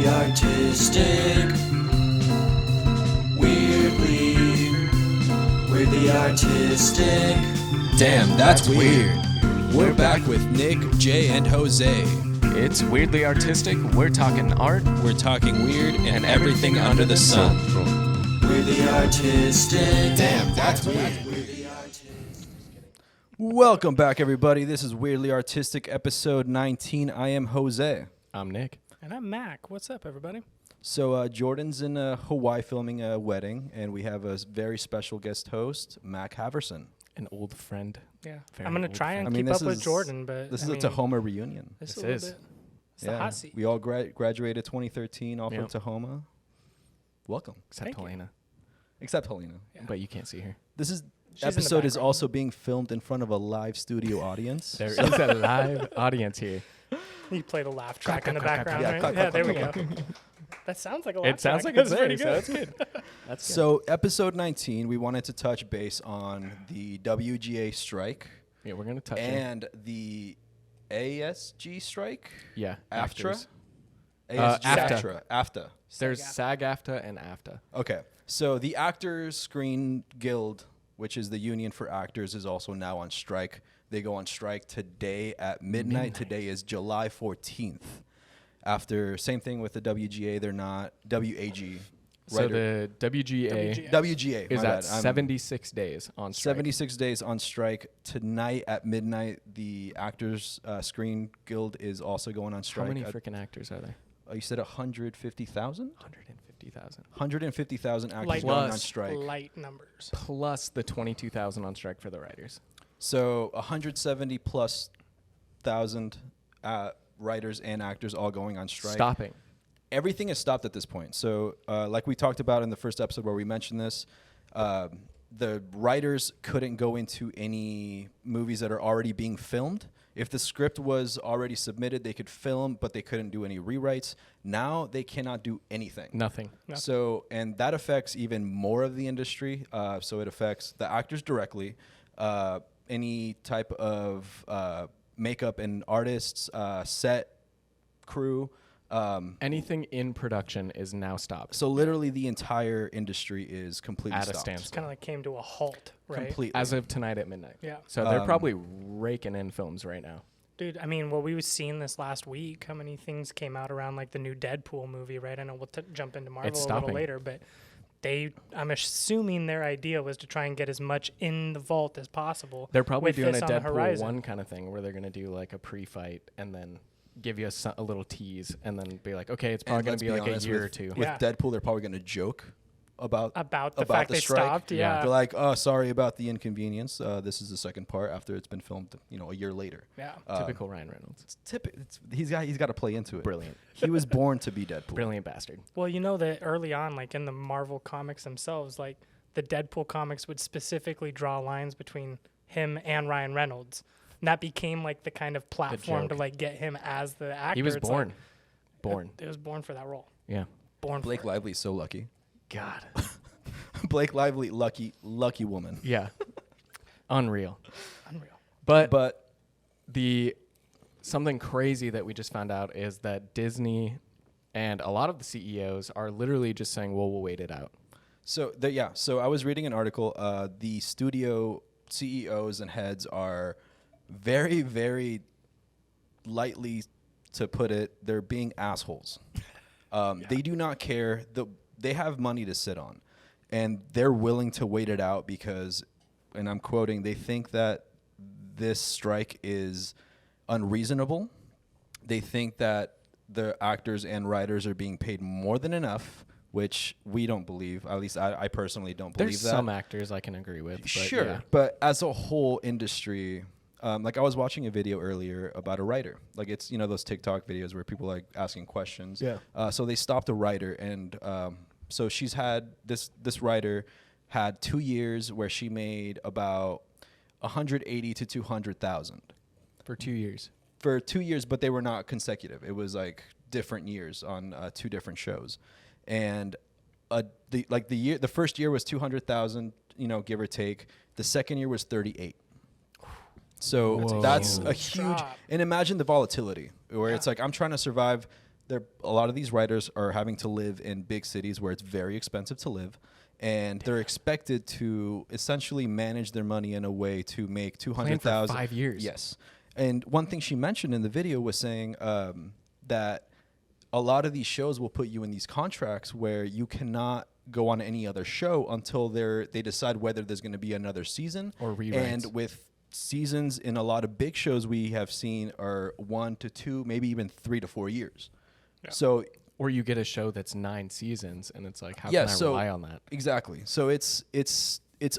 Weirdly artistic. Weirdly artistic. Damn, that's weird. We're back with Nick, Jay, and Jose. It's weirdly artistic. We're talking art. We're talking weird and everything under the sun. Weirdly artistic. Damn, that's weird. Welcome back, everybody. This is Weirdly Artistic, episode 19. I am Jose. I'm Nick. And I'm Mac. What's up, everybody? So Jordan's in Hawaii filming a wedding, and we have a very special guest host, Mac Haverson. An old friend. Yeah, Very I'm gonna old try friend. and keep up with Jordan, but This is a Tahoma reunion. This This is. is. It's the hot seat. We all graduated 2013 off Yep. of Tahoma. Welcome. Except Thank you. Helena. Except Helena. Yeah. But you can't see her. This is She's in the episode is background. also being filmed in front of a live studio audience. There is a live audience here. You play the laugh track in the clack, background, Yeah, right? clack, Yeah, clack, there we clack, go. That sounds like a laugh It sounds track. like it's That's pretty there, good. so that's good. That's good. So episode 19, we wanted to touch base on the WGA strike Yeah, we're going to touch it. and the ASG strike. Yeah. AFTRA. actors. ASG, AFTA. AFTA. There's SAG-AFTA. SAG-AFTA and AFTA. Okay. So the Actors Screen Guild, which is the union for actors, is also now on strike. They go on strike today at midnight. Today is July 14th. After, same thing with the WGA, they're not, WAG. So the WGA WGA is my at bad. I'm 76 days on strike. 76 days on strike. Tonight at midnight, the Actors Screen Guild is also going on How strike. many freaking actors are there? You said 150,000? 150,000. 150,000 actors Light, going on Plus strike. light numbers. Plus the 22,000 on strike for the writers. So 170 plus thousand writers and actors all going on strike. Stopping. Everything is stopped at this point. So like we talked about in the first episode where we mentioned this, the writers couldn't go into any movies that are already being filmed. If the script was already submitted, they could film, but they couldn't do any rewrites. Now they cannot do anything. Nothing. No. So, and that affects even more of the industry. So it affects the actors directly, any type of makeup and artists, set crew. Anything in production is now stopped. So literally the entire industry is completely At a stopped. standstill. Just kind of like came to a halt, right? Completely. As of tonight at midnight. Yeah. So they're probably raking in films right now. Dude, I mean, well, we was seeing this last week. How many things came out around like the new Deadpool movie, right? I know we'll jump into Marvel It's a little stopping. later, but I'm assuming their idea was to try and get as much in the vault as possible. They're probably with doing a this on the Deadpool horizon. 1 kind of thing where they're going to do like a pre-fight and then give you a little tease and then be like, okay, it's probably And going let's to be like a honest, year with, or two. With Yeah. Deadpool, they're probably going to joke about the fact they strike. stopped. Yeah. They're like, oh, sorry about the inconvenience. This is the second part after it's been filmed, a year later. Yeah. Typical Ryan Reynolds. He's got to play into it. Brilliant. He was born to be Deadpool. Brilliant bastard. Well, you know that early on, like in the Marvel comics themselves, like the Deadpool comics would specifically draw lines between him and Ryan Reynolds. And that became like the kind of platform to joke. like get him as the actor. He was It's born. like, Born. It was born for that role. Yeah. Born Blake for it. Lively's so lucky. God. Blake Lively, lucky woman. Yeah. Unreal. Unreal. But something crazy that we just found out is that Disney and a lot of the CEOs are literally just saying, well, we'll wait it out. So so I was reading an article. The studio CEOs and heads are very, very lightly to put it, they're being assholes. They do not care. They have money to sit on, and they're willing to wait it out because, and I'm quoting, they think that this strike is unreasonable. They think that the actors and writers are being paid more than enough, which we don't believe. At least I personally don't believe There's that. some actors I can agree with. But Sure, yeah. but as a whole industry, like I was watching a video earlier about a writer. Like it's those TikTok videos where people like asking questions. Yeah. So they stopped a writer, and so she's had this writer had 2 years where she made about 180 to 200,000 For 2 years. for 2 years, but they were not consecutive. It was like different years on 2 different shows, and the first year was 200,000, give or take. The second year was 38. So Whoa. that's a Huge huge, drop. and imagine the volatility where it's like, I'm trying to survive a lot of these writers are having to live in big cities where it's very expensive to live, and they're expected to essentially manage their money in a way to make Plan for 200,000 5 years. Yes. And one thing she mentioned in the video was saying that a lot of these shows will put you in these contracts where you cannot go on any other show until they decide whether there's going to be another season Or rewrites. And with seasons in a lot of big shows we have seen are 1 to 2, maybe even 3 to 4 years. Yeah. So Or you get a show that's 9 seasons, and it's like, how Yeah, can I so- rely on that? exactly. So it's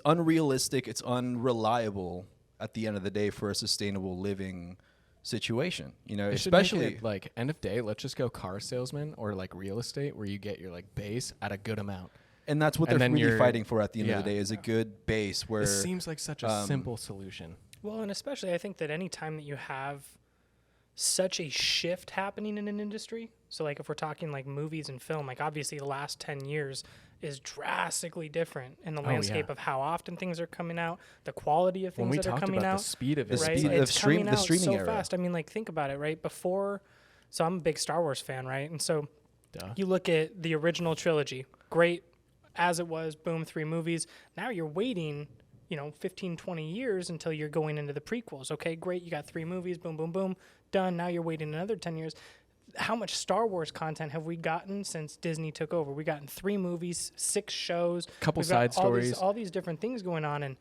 unrealistic, it's unreliable at the end of the day for a sustainable living situation. You know, They should make especially it, like, end of day, let's just go car salesman or like real estate, where you get your like base at a good amount. and that's what and they're then really you're- fighting for at the end of the yeah. day is a good base where It seems like such a simple solution. Well, and especially I think that any time that you have such a shift happening in an industry, so like if we're talking like movies and film, like obviously the last 10 years is drastically different in the Oh, landscape yeah. of how often things are coming out, the quality of When things we that are talked coming about out. the speed of it, The Right, speed it's of it's stream- coming the out streaming so era. fast. I mean, like think about it, right? Before, so I'm a big Star Wars fan, right? And so duh. you look at the original trilogy, great as it was, boom, 3 movies. Now you're waiting, 15, 20 years until you're going into the prequels. Okay, great, you got 3 movies, boom, boom, boom, done. Now you're waiting another 10 years. How much Star Wars content have we gotten since Disney took over? We've gotten 3 movies, 6 shows. Couple We've got side stories. all these different things going on, and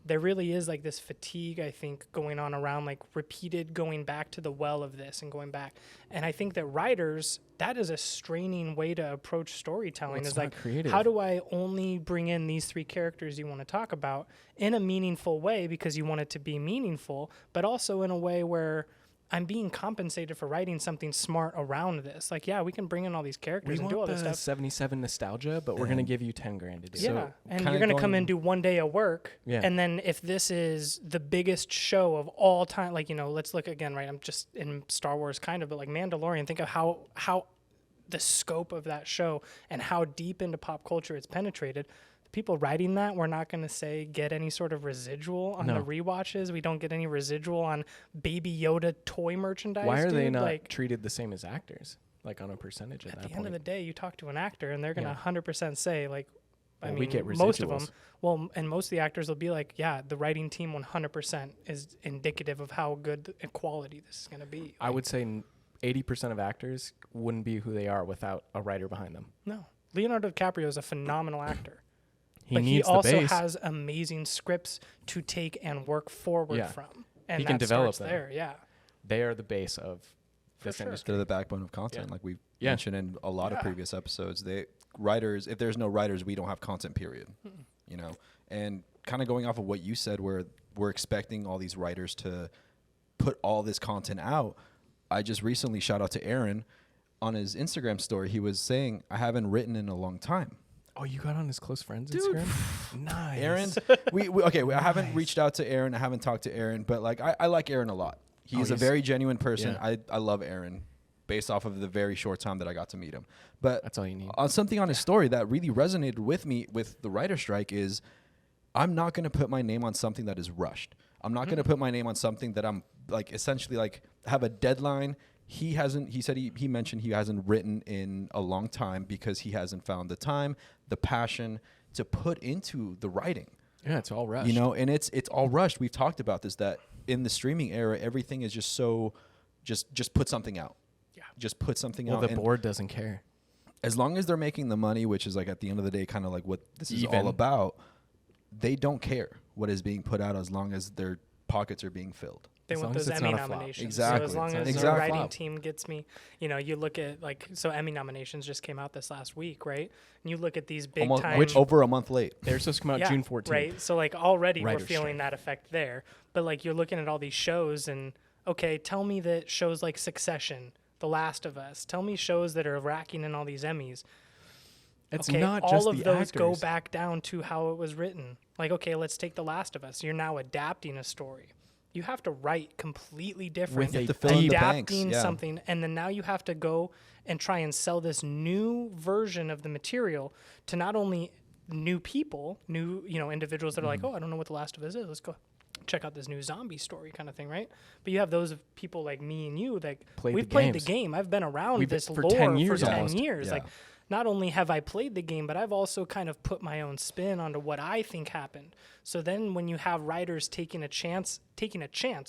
there really is like this fatigue, I think, going on around like repeated going back to the well of this and going back. And I think that writers, that is a straining way to approach storytelling. It's Is not like, creative. how do I only bring in these 3 characters you want to talk about in a meaningful way because you want it to be meaningful, but also in a way where I'm being compensated for writing something smart around this. Like, yeah, we can bring in all these characters We and do all want this the stuff. 77 nostalgia, but we're going to give you 10 grand to do it. Yeah, and kinda you're going to come going- and do 1 day of work. Yeah. And then if this is the biggest show of all time, like, let's look again, right? I'm just in Star Wars kind of, but like Mandalorian, think of how the scope of that show and how deep into pop culture it's penetrated. The people writing that, we're not going to say get any sort of residual on the No. rewatches. We don't get any residual on Baby Yoda toy merchandise. Why are they dude. not like, treated the same as actors? Like on a percentage at at that the end of point? the day, you talk to an actor and they're going to Yeah. 100% say, like, Well, we get most of them. residuals. Well, and most of the actors will be like, yeah, the writing team 100% is indicative of how good and quality this is going to be. I would say 80% of actors wouldn't be who they are without a writer behind them. No. Leonardo DiCaprio is a phenomenal actor. He but needs he also the base. has amazing scripts to take and work forward Yeah. from. And He can that develop starts them. there, yeah. They are the base of this sure. industry. they're the backbone of content, Yeah. like we Yeah. mentioned in a lot of Yeah. previous episodes. Writers, if there's no writers, we don't have content, period. And kind of going off of what you said, where we're expecting all these writers to put all this content out. I just recently shout out to Aaron on his Instagram story. He was saying, I haven't written in a long time. Oh, you got on his close friends Dude. Instagram? Nice. Aaron, I haven't reached out to Aaron. I haven't talked to Aaron, but like I like Aaron a lot. He's a he's- very genuine person. yeah. I love Aaron based off of the very short time that I got to meet him. But That's all you need. on something on his story that really resonated with me with the writer strike is I'm not going to put my name on something that is rushed. I'm not going to put my name on something that I'm like essentially like have a deadline. He mentioned he hasn't written in a long time because he hasn't found the time, the passion to put into the writing. Yeah, it's all rushed. And it's all rushed. We've talked about this, that in the streaming era, everything is just so just put something out. Yeah. Just put something well, out. the And board doesn't care. as long as they're making the money, which is like at the end of the day kind of like what this is all Even. about, they don't care what is being put out as long as their pockets are being filled. They As want long as those it's Emmy not a flop. nominations. Exactly. So as long as Exactly. the writing Flop. team gets me, you look at like, so Emmy nominations just came out this last week, right? And you look at these big Almost, time. which over a month late. They're supposed to come out Yeah, June 14th. right? So like already Writer's we're feeling strike. that effect there. But like you're looking at all these shows and okay, tell me that shows like Succession, The Last of Us, tell me shows that are racking in all these Emmys. It's Okay, not all just of the those go actors. back down to how it was written. Like, okay, let's take The Last of Us. You're now adapting a story. You have to write completely different. With a to fill in the adapting banks, yeah. something, and then now you have to go and try and sell this new version of the material to not only new people, new individuals that are like, oh, I don't know what The Last of Us is. Let's go check out this new zombie story kind of thing, right? But you have those of people like me and you that Played we've the played the games. game. I've been around We've this for lore 10 years for 10 almost. years. Yeah. Like, not only have I played the game, but I've also kind of put my own spin onto what I think happened. So then when you have writers taking a chance,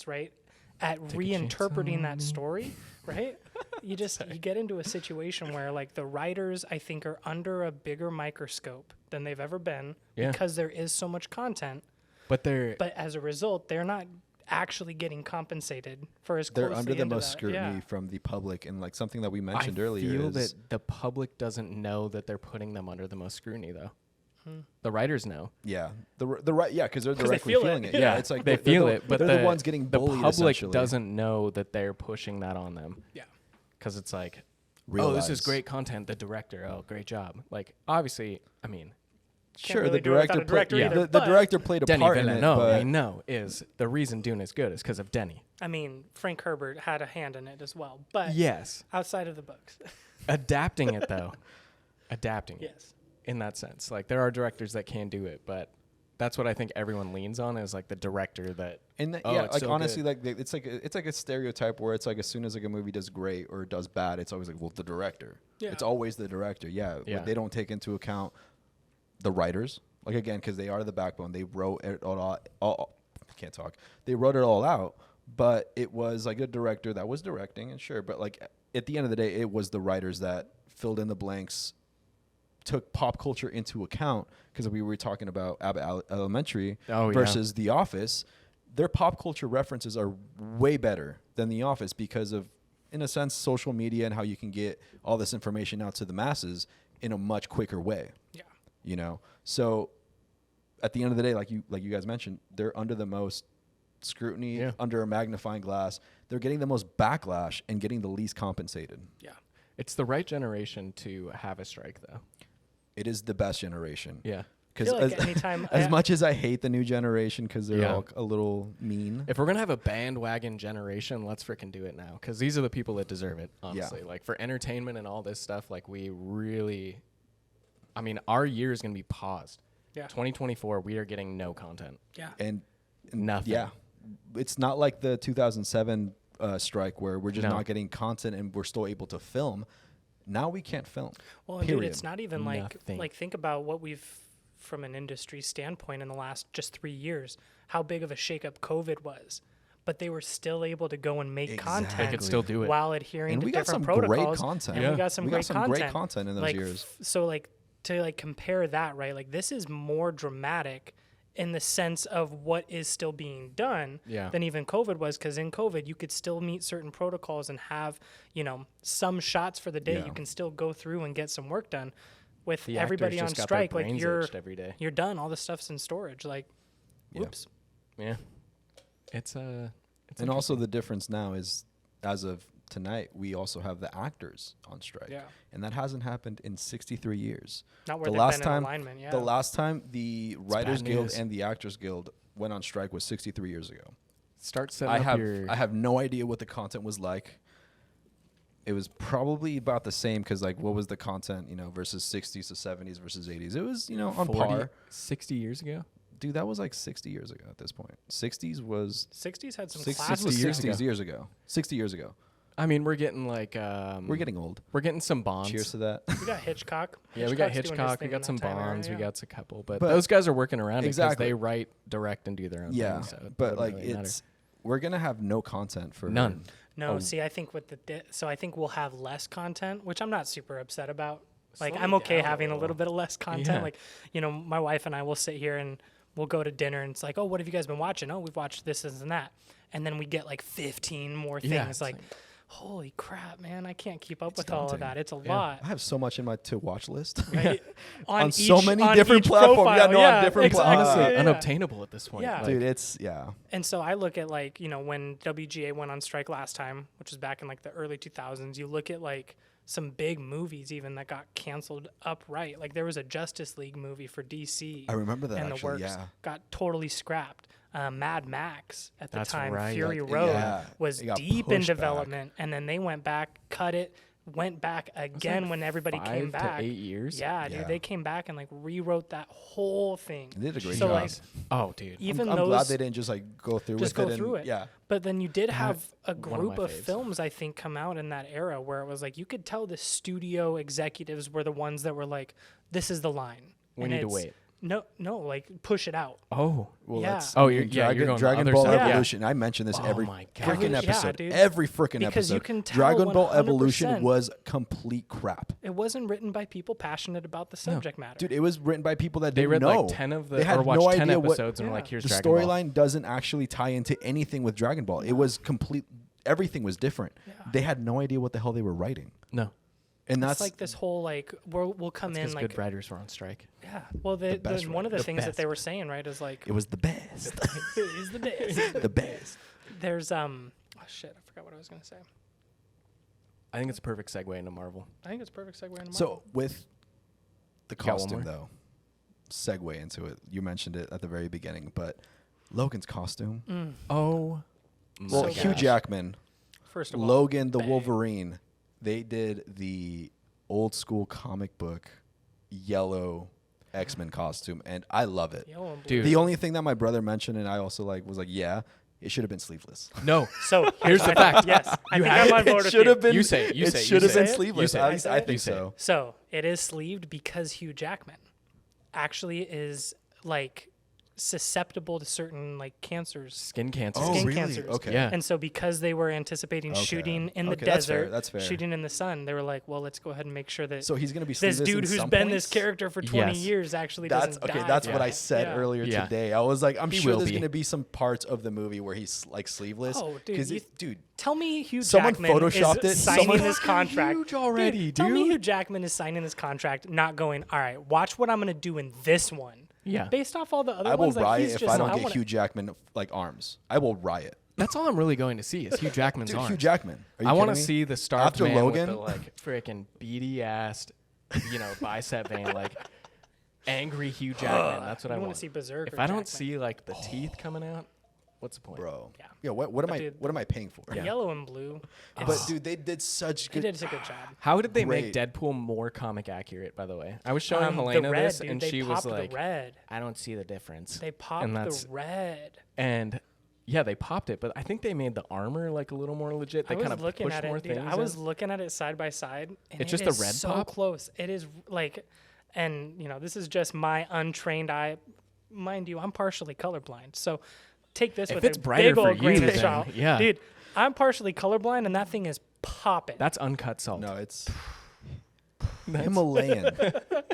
right, at reinterpreting that story, right? You get into a situation where like the writers, I think, are under a bigger microscope than they've ever been because there is so much content. But as a result, they're not actually getting compensated for as They're closely under the into most that. scrutiny Yeah. from the public, and like something that we mentioned I earlier feel is that the public doesn't know that they're putting them under the most scrutiny, though. The writers know. the right, because they're 'Cause they directly feel feeling it. it. Yeah. It's like They they're feel the, it, but they're the ones getting the bullied. public essentially. doesn't know that they're pushing that on them. Yeah. Because it's like, oh, Realize. this is great content. The director, oh, great job. Like, obviously, I mean, Sure, really the do it without director a director played. either, The but- director played a Denny part in it, Villeneuve, but I know, is the reason Dune is good is because of Denny. I mean, Frank Herbert had a hand in it as well, but Yes. outside of the books. Adapting it, though. Adapting it. Yes. In that sense. Like, there are directors that can do it, but that's what I think everyone leans on is like the director that. And oh, yeah, it's like so honestly, good. like it's like a stereotype where it's like as soon as like a movie does great or does bad, it's always like, well, the director. Yeah. It's always the director. Yeah. Yeah. Like, they don't take into account the writers. Like again, because they are the backbone. They wrote it all. Can't talk. They wrote it all out, but it was like a director that was directing, and sure, but like at the end of the day, it was the writers that filled in the blanks, took pop culture into account, because we were talking about Abbott Elementary versus The Office. Their pop culture references are way better than The Office because of, in a sense, social media and how you can get all this information out to the masses in a much quicker way. Yeah. You know, so at the end of the day, like you guys mentioned, they're under the most scrutiny, under a magnifying glass. They're getting the most backlash and getting the least compensated. Yeah. It's the right generation to have a strike, though. It is the best generation. Yeah. Because Like anytime as much as I hate the new generation because they're all a little mean. If we're going to have a bandwagon generation, let's freaking do it now. Because these are the people that deserve it, honestly. Yeah. Like, for entertainment and all this stuff, like, we really... I mean, our year is going to be paused. Yeah. 2024, we are getting no content. Yeah. And Nothing. Yeah. It's not like the 2007 strike where we're just No. not getting content and we're still able to film. Now we can't film. Well, and dude, Period. it's not even Nothing. like think about what we've, from an industry standpoint, in the last just 3 years, how big of a shakeup COVID was. But they were still able to go and make Exactly. content. They could still do it. While adhering And to we got different some great protocols. content. And Yeah. we got some great content in those like, years. So like to like compare that, right? Like this is more dramatic in the sense of what is still being done than even COVID was, because in COVID you could still meet certain protocols and have, you know, some shots for the day. Yeah. You can still go through and get some work done. With The everybody actors on just got strike, their like brains you're itched every day. you're done. All the stuff's in storage. Like, whoops. Yeah. It's And also the difference now is, as of tonight, we also have the actors on strike. Yeah. And that hasn't happened in 63 years. Not where the they've last been in time, alignment, yeah. The last time the Writers bad Guild news. and the Actors Guild went on strike was 63 years ago. Start setting up your... I have no idea what the content was like. It was probably about the same because, like, what was the content, you know, versus 60s to 70s versus 80s? It was, you know, on 40, par. 60 years ago? Dude, that was like 60 years ago at this point. 60s was 60s had some 60s classic was years 60 ago. years ago. 60 years ago. I mean, we're getting like... We're getting old. We're getting some Bonds. Cheers to that. We got Hitchcock. Yeah, we got Hitchcock's doing his Hitchcock. We thing got in some that time era, Bonds. yeah. We got a couple. But But- those guys are working around it because Exactly. they write, direct, and do their own Yeah, thing. So it but doesn't like really matter. it's we're gonna have no content for None. No, Oh. see, I think with so I think we'll have less content, which I'm not super upset about. Like, Slow I'm it okay down a having a little. little bit of less content. Yeah. Like, you know, my wife and I will sit here and we'll go to dinner and it's like, oh, what have you guys been watching? Oh, we've watched this and that. And then we get like 15 more things. Yeah, it's like, like- holy crap, man, I can't keep up It's with all of daunting. that. It's a Yeah. lot. I have so much in my to watch list. Right? On so many on different each platforms. Yeah, profile. no, on different exactly. platforms. Honestly, Yeah. unobtainable at this point. Yeah. Like, Dude, it's And so I look at, like, you know, when WGA went on strike last time, which was back in like the early 2000s, you look at like some big movies even that got canceled upright. Like there was a Justice League movie for DC. I remember that and the actually, works yeah. got totally scrapped. Mad Max at the That's time, right. Fury Like, Road, yeah, was it got deep in pushed back. development, and then they went back, cut it, went back again when everybody came 5 back. to 8 years. Yeah, dude, Yeah. they came back and like rewrote that whole thing. They did a great So, job. like, Oh, dude. even I'm those, glad they didn't just like go through just with go it. through and, it. Yeah. But then you did have a one of group my of faves. films, I think, come out in that era where it was like you could tell the studio executives were the ones that were like, "This is the line. We And need to it's- wait. No, like push it out." Oh. Well, Yeah. that's Oh, I mean, you're- yeah, you're going the Dragon other Ball side. Yeah. Evolution. I mention this Oh every my God. freaking Yeah, episode. dude. Every freaking Because episode. you can tell Dragon Ball 100%. Evolution was complete crap. It wasn't written by people passionate about the subject matter. Dude, it was written by people that They didn't read know. like 10 of the, They had or watched no 10 idea what episodes and were like, here's the Dragon Ball. storyline doesn't actually tie into anything with Dragon Ball. It was complete. Everything was different. Yeah. They had no idea what the hell they were writing, No. and It's that's like this whole like we'll come in Because like good writers were on strike. yeah. Well, best one of the writer. things that they were saying right is like it was the best, is the best. the best. There's oh shit, I forgot what I was gonna say. I think it's a perfect segue into Marvel. I think it's a perfect segue into Marvel. So with the Got one costume more? though, segue into it. You mentioned it at the very beginning, but Logan's costume. Oh. Well, So Hugh bad. Jackman, First of all, Logan the bang. Wolverine, they did the old school comic book yellow X-Men costume, and I love it. Yellow and blue. Dude. The only thing that my brother mentioned, and I also was like, yeah, it should have been sleeveless. No. So Here's the fact. Yes, I You think have- I'm on board It with should you. have been. You say it, you it say it, should you have say been it. sleeveless. You say it. I You think say it. so. So it is sleeved because Hugh Jackman actually is like susceptible to certain like cancers. Skin cancer. Oh, Skin really? cancers. Okay. Yeah. And so because they were anticipating Okay. shooting in the Okay, that's fair, desert, that's fair. shooting in the sun, they were like, well, let's go ahead and make sure that So he's gonna be this sleeveless dude in who's some been points? this character for 20 Yes. years actually That's doesn't okay. die. That's from what I it. said Yeah. earlier Yeah. today. I was like, I'm He sure will there's be. gonna be some parts of the movie where he's like sleeveless. Oh, dude, 'Cause you- dude, Tell me Hugh Someone Jackman photoshopped is it. signing Someone- this contract. Huge already, Tell me dude. Hugh Jackman is signing this contract, not going, all right, watch what I'm going to do in this one. Yeah. Based off all the other I will ones, like, riot he's if just, I don't get wanna- Hugh Jackman like arms. I will riot. That's all I'm really going to see is Hugh Jackman's Dude, arms. Hugh Jackman. Are you I want to kidding me? see the starved After man Logan? with the like freaking beady assed, bicep vein, like angry Hugh Jackman. That's what I You want want to see Berserk If or I don't Jackman. see like the teeth coming out, what's the point? bro. Yeah. Yeah. What am But I? dude, What am I paying for? The yellow and blue. But dude, they did such He good. did a good job. How did they make Great. Deadpool more comic accurate? By the way, I was showing The Helena red, this, dude, and they she was popped like, the red. "I don't see the difference." They popped and that's the red. and yeah, they popped it, but I think they made the armor like a little more legit. They I was kind of looking pushed at more it, dude. things. I was in. looking at it side by side, and It's just it a is red so pop? close. It is like, and this is just my untrained eye. Mind you, I'm partially colorblind, so take this If with it's a brighter big for old grain you, of then, salt. yeah. Dude, I'm partially colorblind, and that thing is popping. That's uncut salt. No, it's That's- Himalayan.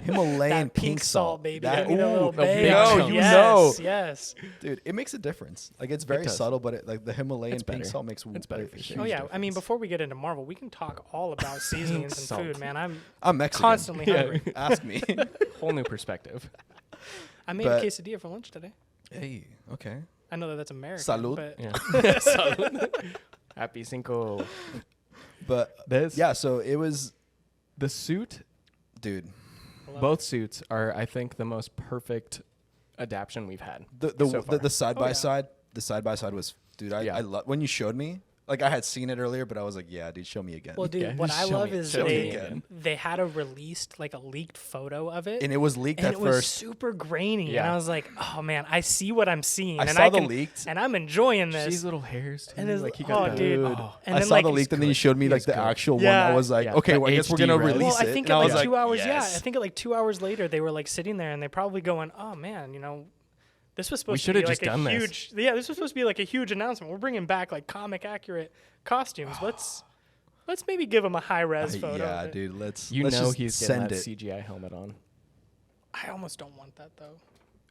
Himalayan that pink salt, baby. That, Give me the little ooh, the big bang. chunks. Yes, yes. dude, it makes a difference. Like it's very does. subtle, but like the Himalayan It's pink better. salt makes It's better a for huge sure. Oh yeah, I mean, difference. before we get into Marvel, we can talk all about seasonings and Salt. food, man. I'm Mexican. constantly Yeah. hungry. Ask me. Whole new perspective. I made But- a quesadilla for lunch today. Hey, okay. I know that that's American, Salud. but Yeah. Salud. Happy Cinco. But This yeah, so it was, the suit. dude. I love Both suits are, I think, the most perfect adaptation we've had. The so far. the side Oh, by yeah. side, the side by side was, dude. Yeah. I love when you showed me. Like I had seen it earlier, but I was like, yeah, dude, show me again. Well, dude, Yeah, what just I show love me- is show me they again. they had a released like a leaked photo of it, and it was leaked and at it was first. super grainy, and Yeah. I was like, oh man, I see what I'm seeing, I and saw I the can, leaked. and I'm enjoying These this. little hairs too. And his- like he got oh, the, dude. oh. And I then, saw like, the leaked, and then you showed me He like is the good. actual one. Yeah. I was like, Yeah, okay, the well, I guess we're HD gonna res. release Well, I it. think And at I like was like, 2 hours, yes. I think at like 2 hours later, they were like sitting there and they probably going, oh man, this was supposed to shoulda be just like a done this. huge, yeah, this was supposed to be like a huge announcement. We're bringing back like comic accurate costumes. Let's maybe give them a high res photo. Yeah, of it. dude. Let's You let's know just he's getting send that it. CGI helmet on. I almost don't want that though.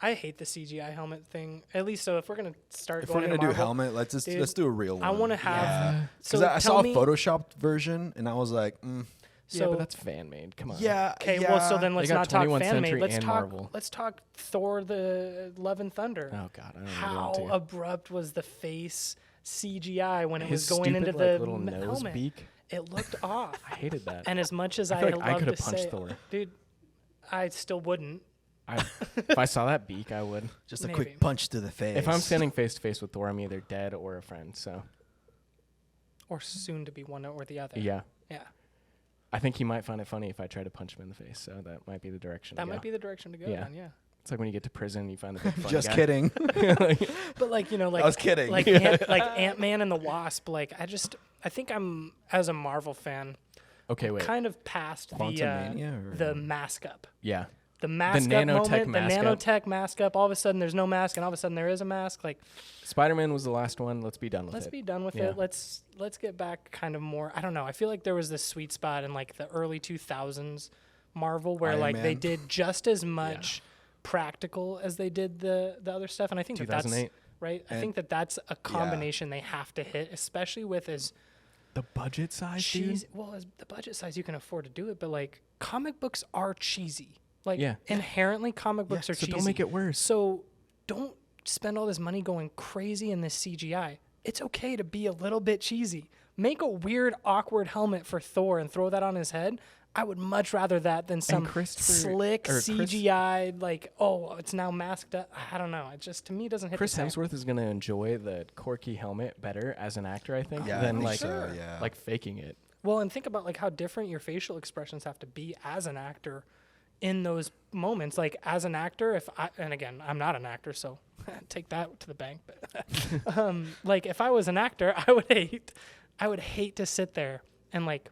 I hate the CGI helmet thing. At least so if we're gonna start If going we're gonna into do Marvel, helmet, let's Dude, do a real one. I want to have. Yeah. So Because I tell saw a me, photoshopped version, and I was like, yeah, So but that's fan made. Come on. yeah. okay, yeah. well, so then let's got not talk 21st fan made. Century Let's and talk. Marvel. Let's talk Thor: The Love and Thunder. Oh god, I don't How even want to. abrupt was the face CGI when it His was going stupid, into like, the little nose helmet? beak. It looked off. I hated that. And as much as I I, feel like I love could to have punched say, Thor. dude, I still wouldn't. If I saw that beak, I would. Just a Maybe. quick punch to the face. If I'm standing face to face with Thor, I'm either dead or a friend. So Or soon to be one or the other. yeah, Yeah. I think he might find it funny if I try to punch him in the face. So that might be the direction. That to might go. be the direction to go. Yeah. Then, yeah. It's like when you get to prison, and you find the big funny Just guy. kidding. But like like I was kidding. Like like Ant-Man and the Wasp. Like I think I'm as a Marvel fan Okay, wait. kind of past Quantumania or- the mask up. Yeah. The mask up nanotech moment, mask the up. nanotech mask up. All of a sudden, there's no mask, and all of a sudden, there is a mask. Like, Spider-Man was the last one. Let's be done with it. let's be done with Yeah. it. Let's get back kind of more. I don't know. I feel like there was this sweet spot in like the early 2000s Marvel where Iron like they Man. did just as much practical as they did the other stuff, and I think that that's 2008. right. I And- think that's a combination they have to hit, especially with as The budget size, cheesy. Well, as the budget size, you can afford to do it, but like comic books are cheesy. Like Yeah. inherently, comic books are so cheesy. don't make it worse. So don't spend all this money going crazy in this CGI. It's okay to be a little bit cheesy. Make a weird, awkward helmet for Thor and throw that on his head. I would much rather that than some slick CGI, like, oh, it's now masked up. I don't know. It just, to me, doesn't hit Chris the same. Hemsworth is going to enjoy the quirky helmet better as an actor, I think, Yeah, I than think like so, yeah. like faking it. Well, and think about like how different your facial expressions have to be as an actor in those moments. Like as an actor, and again, I'm not an actor, so take that to the bank. But like if I was an actor, I would hate to sit there and like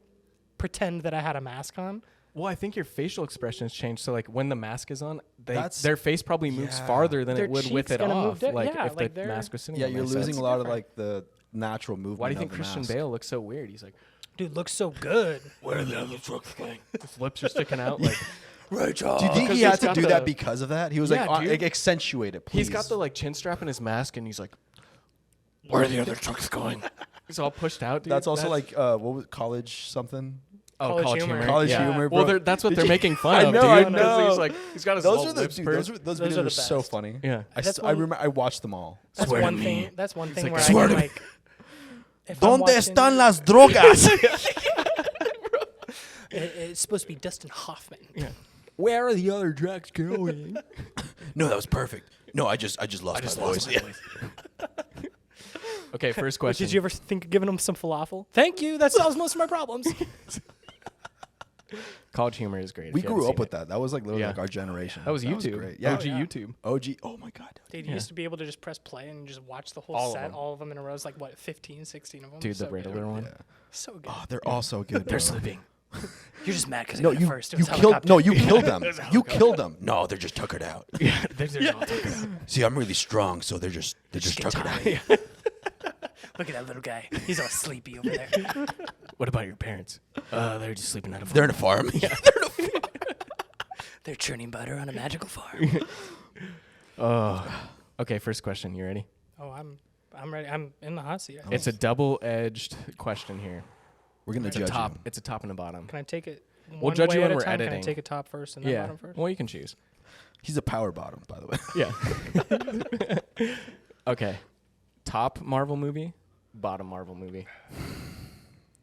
pretend that I had a mask on. Well, I think your facial expressions change. So like when the mask is on, That's- their face probably moves yeah. farther than Their it would with cheeks it gonna move off. di- Like yeah, if like the they're- mask was sitting. Yeah, on you're there. losing So a lot of different. like the natural movement. why do you of think the Christian mask. Bale looks so weird? He's like, Dude, looks so good. where are the other trucks going? His lips are sticking out. Like, Rachel. Do you think Because he had he's to got do the- that because of that? He was Yeah, like, dude. accentuate it, please. he's got the like chin strap in his mask, and he's like, where are the other trucks going? He's all pushed out, dude. That's also like, what was college something? oh, College humor. College yeah. humor, Well, bro. that's what Did they're you- making fun I of, know, dude. I 'cause know. He's like, he's got his Those little are the lips dude, pursed. those Those videos are are the so best. funny. Yeah. That's I one- remember I watched them all. That's Swear to one me. thing. That's one thing like, where I "Swear can to me." like. If I'm watching- las drogas? It's supposed to be Dustin Hoffman. Yeah. Where are the other trucks going? No, that was perfect. No, I just lost my voice. Yeah. Okay, first question. Did you ever think of giving him some falafel? Thank you. That solves most of my problems. College humor is great. We if you grew haven't up seen with that. That was like literally Yeah. like our generation. That was YouTube. great. Yeah. OG YouTube. OG. Oh my god. Dude, you used to be able to just press play and just watch the whole All of set, them. all of them in a row. It's like, what, 15, 16 of them? Dude, so the good. Riddler one. Yeah. So good. Oh, they're all so good. They're bro. sleeping. You're just mad because No, I got you first. It you was killed. helicopter. No, you killed them. You killed them. No, they're just tuckered out. Yeah, there's all talking about. See, I'm really strong, so they're just getting tuckered out. tired. Look at that little guy. He's all sleepy over there. What about your parents? They're just sleeping at a They're in a farm. They're churning butter on a magical farm. Okay, first question. You ready? Oh, I'm ready. I'm in the hot seat. I think. It's a double-edged question here. We're gonna It's a judge top. you. It's a top and a bottom. Can I take it We'll judge way you when at a we're time? Can editing. I take it top first and then Yeah. bottom first? Well, you can choose. He's a power bottom, by the way. Yeah. Okay. Top Marvel movie, bottom Marvel movie.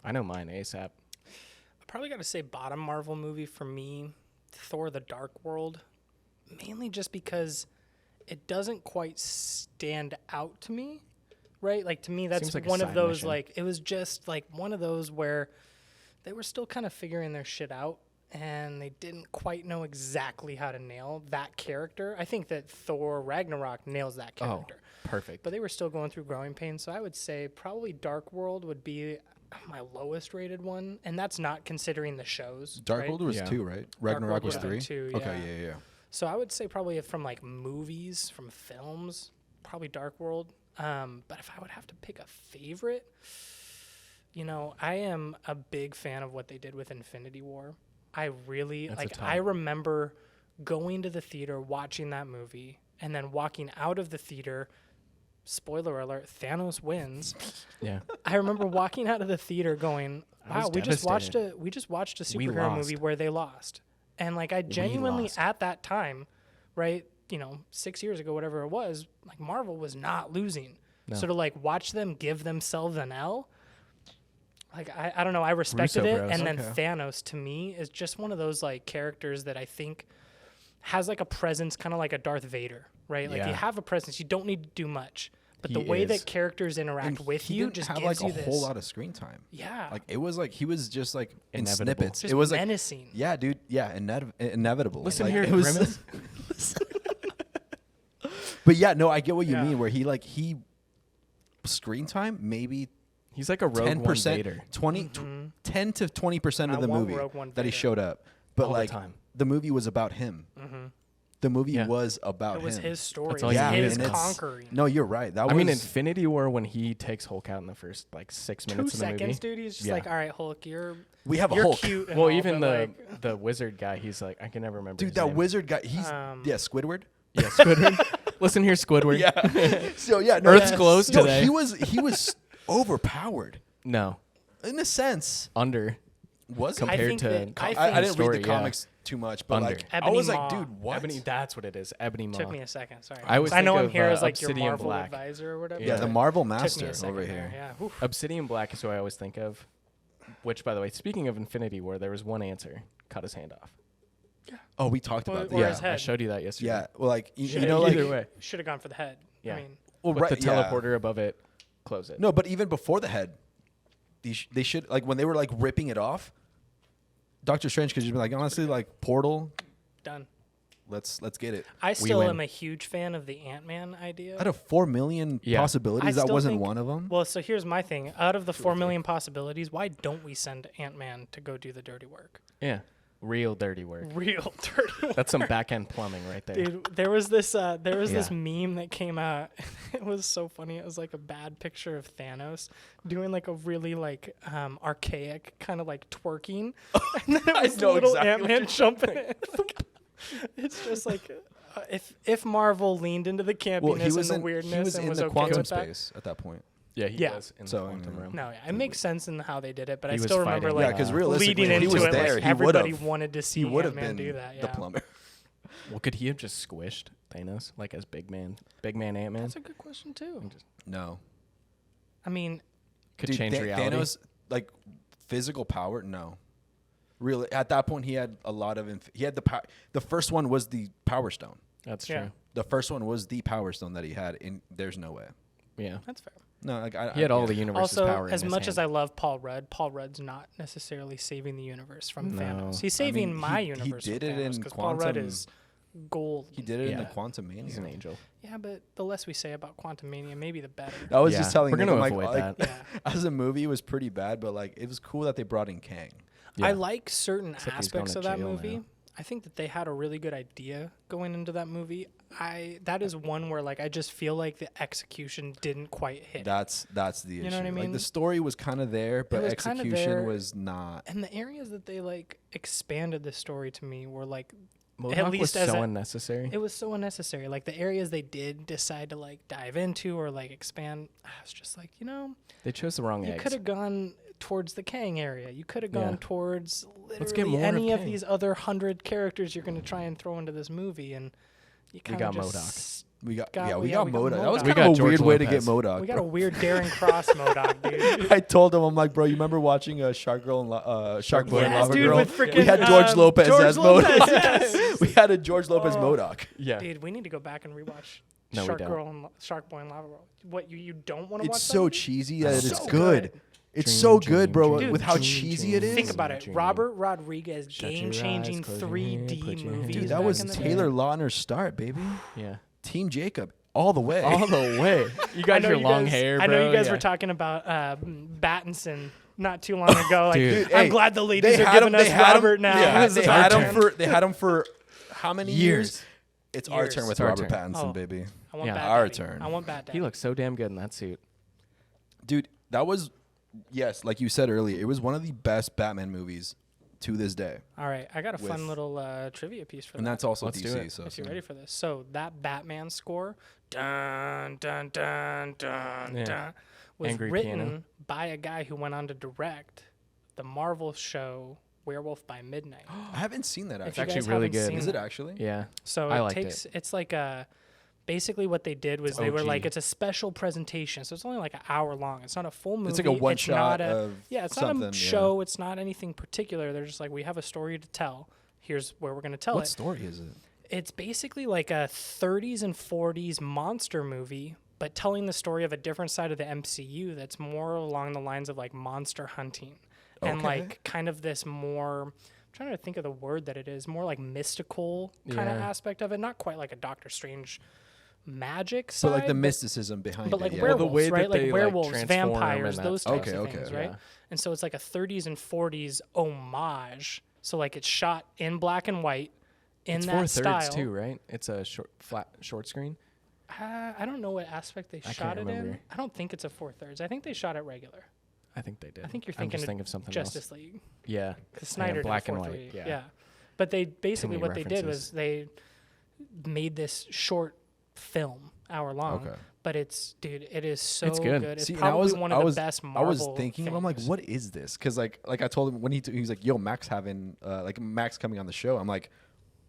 I know mine ASAP. I probably got to say bottom Marvel movie for me, Thor: The Dark World, mainly just because it doesn't quite stand out to me, right? Like to me, that's Seems like a one of side those mission. like it was just like one of those where they were still kind of figuring their shit out and they didn't quite know exactly how to nail that character. I think that Thor Ragnarok nails that character. Perfect. But they were still going through growing pains, so I would say probably Dark World would be my lowest rated one, and that's not considering the shows. Dark right? World was Yeah. 2, right? Ragnarok World was was 3. 2, Okay, yeah. yeah. So I would say probably from like movies, from films, probably Dark World. But if I would have to pick a favorite, you know, I am a big fan of what they did with Infinity War. I really That's a like. ton. I remember going to the theater, watching that movie, and then walking out of the theater. Spoiler alert: Thanos wins. Yeah. I remember walking out of the theater going, I was "Wow, we just watched devastated. a We superhero lost. movie where they lost." And like I genuinely lost. at that time, right, 6 years ago, whatever it was, like Marvel was not losing. No. So to like watch them give themselves an L, like I don't know, I respected Russo it. bros, And then okay. Thanos to me is just one of those like characters that I think has like a presence, kind of like a Darth Vader, right? Like you Yeah. have a presence, you don't need to do much. But He the way is. that characters interact And with he you didn't just have gives like you a this. whole lot of screen time. Yeah. Like it was like he was just like in Inevitable. snippets. just It was like menacing. yeah, dude. Yeah, inevitable. Listen Like, here, it was. Grimace. But yeah, no, I get what you Yeah. mean. Where he screen time maybe He's like a Rogue One 10%, Vader. 10 to 20% I of the want movie Rogue One that he Vader. showed up. But All the like time. the movie was about him. The movie Yeah. was about It was him. his story. That's It all was you yeah, needed. his and it's- conquering. No, you're right. That I was mean, Infinity War when he takes Hulk out in the first like 6 2 minutes of the seconds, movie. dude. He's just Yeah. like, all right, Hulk, you're we have a you're Hulk. cute. And Well, all, even but, the wizard guy, he's like, I can never remember. Dude, his that name. wizard guy, he's Um, yeah, Squidward. Yeah, Squidward. Listen here, Squidward. Yeah. So yeah, no, Earth's yes. closed No, today. he was overpowered No, in a sense. under. Was it? I Compared think to that com- I I think didn't story, read the yeah. comics too much, but Under. like I Ebony was Maw. like, dude, what? Ebony, that's what it is. Ebony Maw. took me a second. Sorry. I always I know think I'm of, here as like your Obsidian Marvel Black. advisor or whatever. yeah, Yeah. the Marvel Took me Master a second over there, here. Yeah. Oof. Obsidian Black is who I always think of. Which, by the way, speaking of Infinity War, there was one answer: cut his hand off. Oh, we talked Or- about that. or Yeah, his head. I showed you that yesterday. yeah. Well, like you Yeah, know, like either way. Should have gone for the head. Yeah. I mean, well, With right, the yeah. teleporter above it, close it. No, but even before the head, they should like when they were like ripping it off. Doctor Strange could just be like, honestly, like Portal. done. Let's get it. I still win. am a huge fan of the Ant-Man idea. Out of 4 million Yeah. I possibilities, that still wasn't think- one of them. Well, so here's my thing. Out of the 4 million possibilities, why don't we send Ant-Man to go do the dirty work? Yeah, real dirty work. Real dirty work. That's some back end plumbing right there. Dude, there was this this Yeah. meme that came out. It was so funny. It was like a bad picture of Thanos doing like a really like archaic kind of like twerking, and then it was know little exactly what Ant-Man you're jumping in. It's just like if Marvel leaned into the campiness Well, he was and the in weirdness he was and in was the okay quantum with that. space at that point. Yeah, he Yeah. was in So, the quantum realm. No, yeah, it makes sense in how they did it, but I He was still remember fighting, Yeah, like because realistically, leading if he into was it, there, like he everybody would've- wanted to see He would have Ant-Man been do that. the Yeah, plumber. Well, could he have just squished Thanos like as big man Ant-Man? that's a good question too. No, I mean, Could Dude, change reality. Thanos, like physical power, no. Really, at that point, he had a lot of. He had the power. The first one was the Power Stone. That's Yeah. true. The first one was the Power Stone that he had. And there's no way. Yeah, that's fair. No, like he had all the universe's Also, power. as in his much as hand. I love Paul Rudd's not necessarily saving the universe from No. Thanos. He's I saving mean, my he universe. did from it Thanos, in 'cause Paul Rudd Quantum- is gold. He did it in the Yeah. Quantum Mania. he's an angel. Yeah, but the less we say about Quantum Mania, maybe the better. I was Yeah, just telling we're Nick, gonna I'm avoid like, that. Yeah. as a movie, it was pretty bad, but like it was cool that they brought in Kang. Yeah. I like certain Except he's going aspects to of that jail movie. now. I think that they had a really good idea going into that movie. That is one where like I just feel like the execution didn't quite hit. That's the issue. know what I Like mean? the story was kind of there, but was kinda execution there. was not. And the areas that they like expanded the story to me were like Modok least was as so a- unnecessary. it was so unnecessary. Like the areas they did decide to like dive into or like expand, I was just like, They chose the wrong you eggs. could have gone towards the Kang area. You could have Yeah. gone towards Let's get literally more of any of Kang. these other 100 characters you're going to try and throw into this movie, and you kind got of MODOK. We got got- yeah, we yeah, got we got Modok. That was MODOK. We kind of got a George weird way to Lopez. get Modok. We got a bro. weird Darren Cross MODOK, dude. I told him, I'm like, bro, you remember watching Shark Girl and Shark Boy and Yes, Lava dude, Girl? with freaking, We had George Lopez George as Lopez, Modok. yes. We had a George Lopez Oh. Modok. Yeah. Dude, we need to go back and rewatch No, we Shark don't. Girl and Shark Boy and Lava Girl. What you don't want to watch? It's that so movie? cheesy that it's So good. good. It's Dream, so dream, good, bro. dream, with how dream, cheesy it dream. is. Think about it. Dream. Robert Rodriguez, Shut your eyes, game-changing close your 3D hand, put your hand movies. Dude, in that back was in the day. Taylor Lautner's start, baby. Yeah. Team Jacob, all the way. All the way. You I got know your you long guys- hair, bro. I know you guys yeah. were talking about Battinson not too long ago. Like, Dude. Dude, I'm hey, glad the They ladies are had giving him- us they had him- Robert now. Yeah, It's they our had him turn. for how many years? Years. It's our Years. turn with It's our Robert turn. Pattinson, Oh. baby. I want Yeah. Bat Our Daddy. turn. I want Bat Daddy. He looks so damn good in that suit. Dude, that was yes, like you said earlier, it was one of the best Batman movies to this day. All right, I got a fun with- little trivia piece for And that. that's also Let's do DC. it. So if you're ready for this. So that Batman score, dun dun dun dun Yeah. dun, was Angry written piano. by a guy who went on to direct the Marvel show Werewolf by Midnight. I haven't seen that If actually. you actually guys really haven't good. seen Is it that. actually? Yeah. So I it liked takes it. it's like a basically what they did was they were OG. like it's a special presentation, so it's only like an hour long. It's not a full movie. It's like a one shot not a, of yeah, it's something. not a show. It's not anything particular. They're just like we have a story to tell. Here's where we're gonna tell What it. story is it? It's basically like a 30s and 40s monster movie, but telling the story of a different side of the MCU that's more along the lines of like monster hunting and Okay. like kind of this more, I'm trying to think of the word that it is, more like mystical kind of Yeah. aspect of it, not quite like a Doctor Strange magic But side, like the mysticism behind but it. like yeah. Well, the werewolves, way that right? Like they, like, werewolves, transform vampires, and that those stuff. types of Okay, things, okay. right? Yeah. And so it's like a 30s and 40s homage. So like it's shot in black and white in It's that 4/3 style. too, right? It's a short screen. I don't know what aspect they can't shot it in. remember. I don't think it's a 4/3. I think they shot it regular. I think they did. I think you're I'm thinking just of thinking of something Justice else. League. Yeah. Because Snyder did black a and 4/3. white. Yeah. But they basically many what they did references. was they made this short film, hour long. Okay. But it's it is so It's good. It's See, and probably one of the best Marvel I was thinking, I'm like, things. what is this? Because like I told him when he was like, yo, Max having like Max coming on the show. I'm like,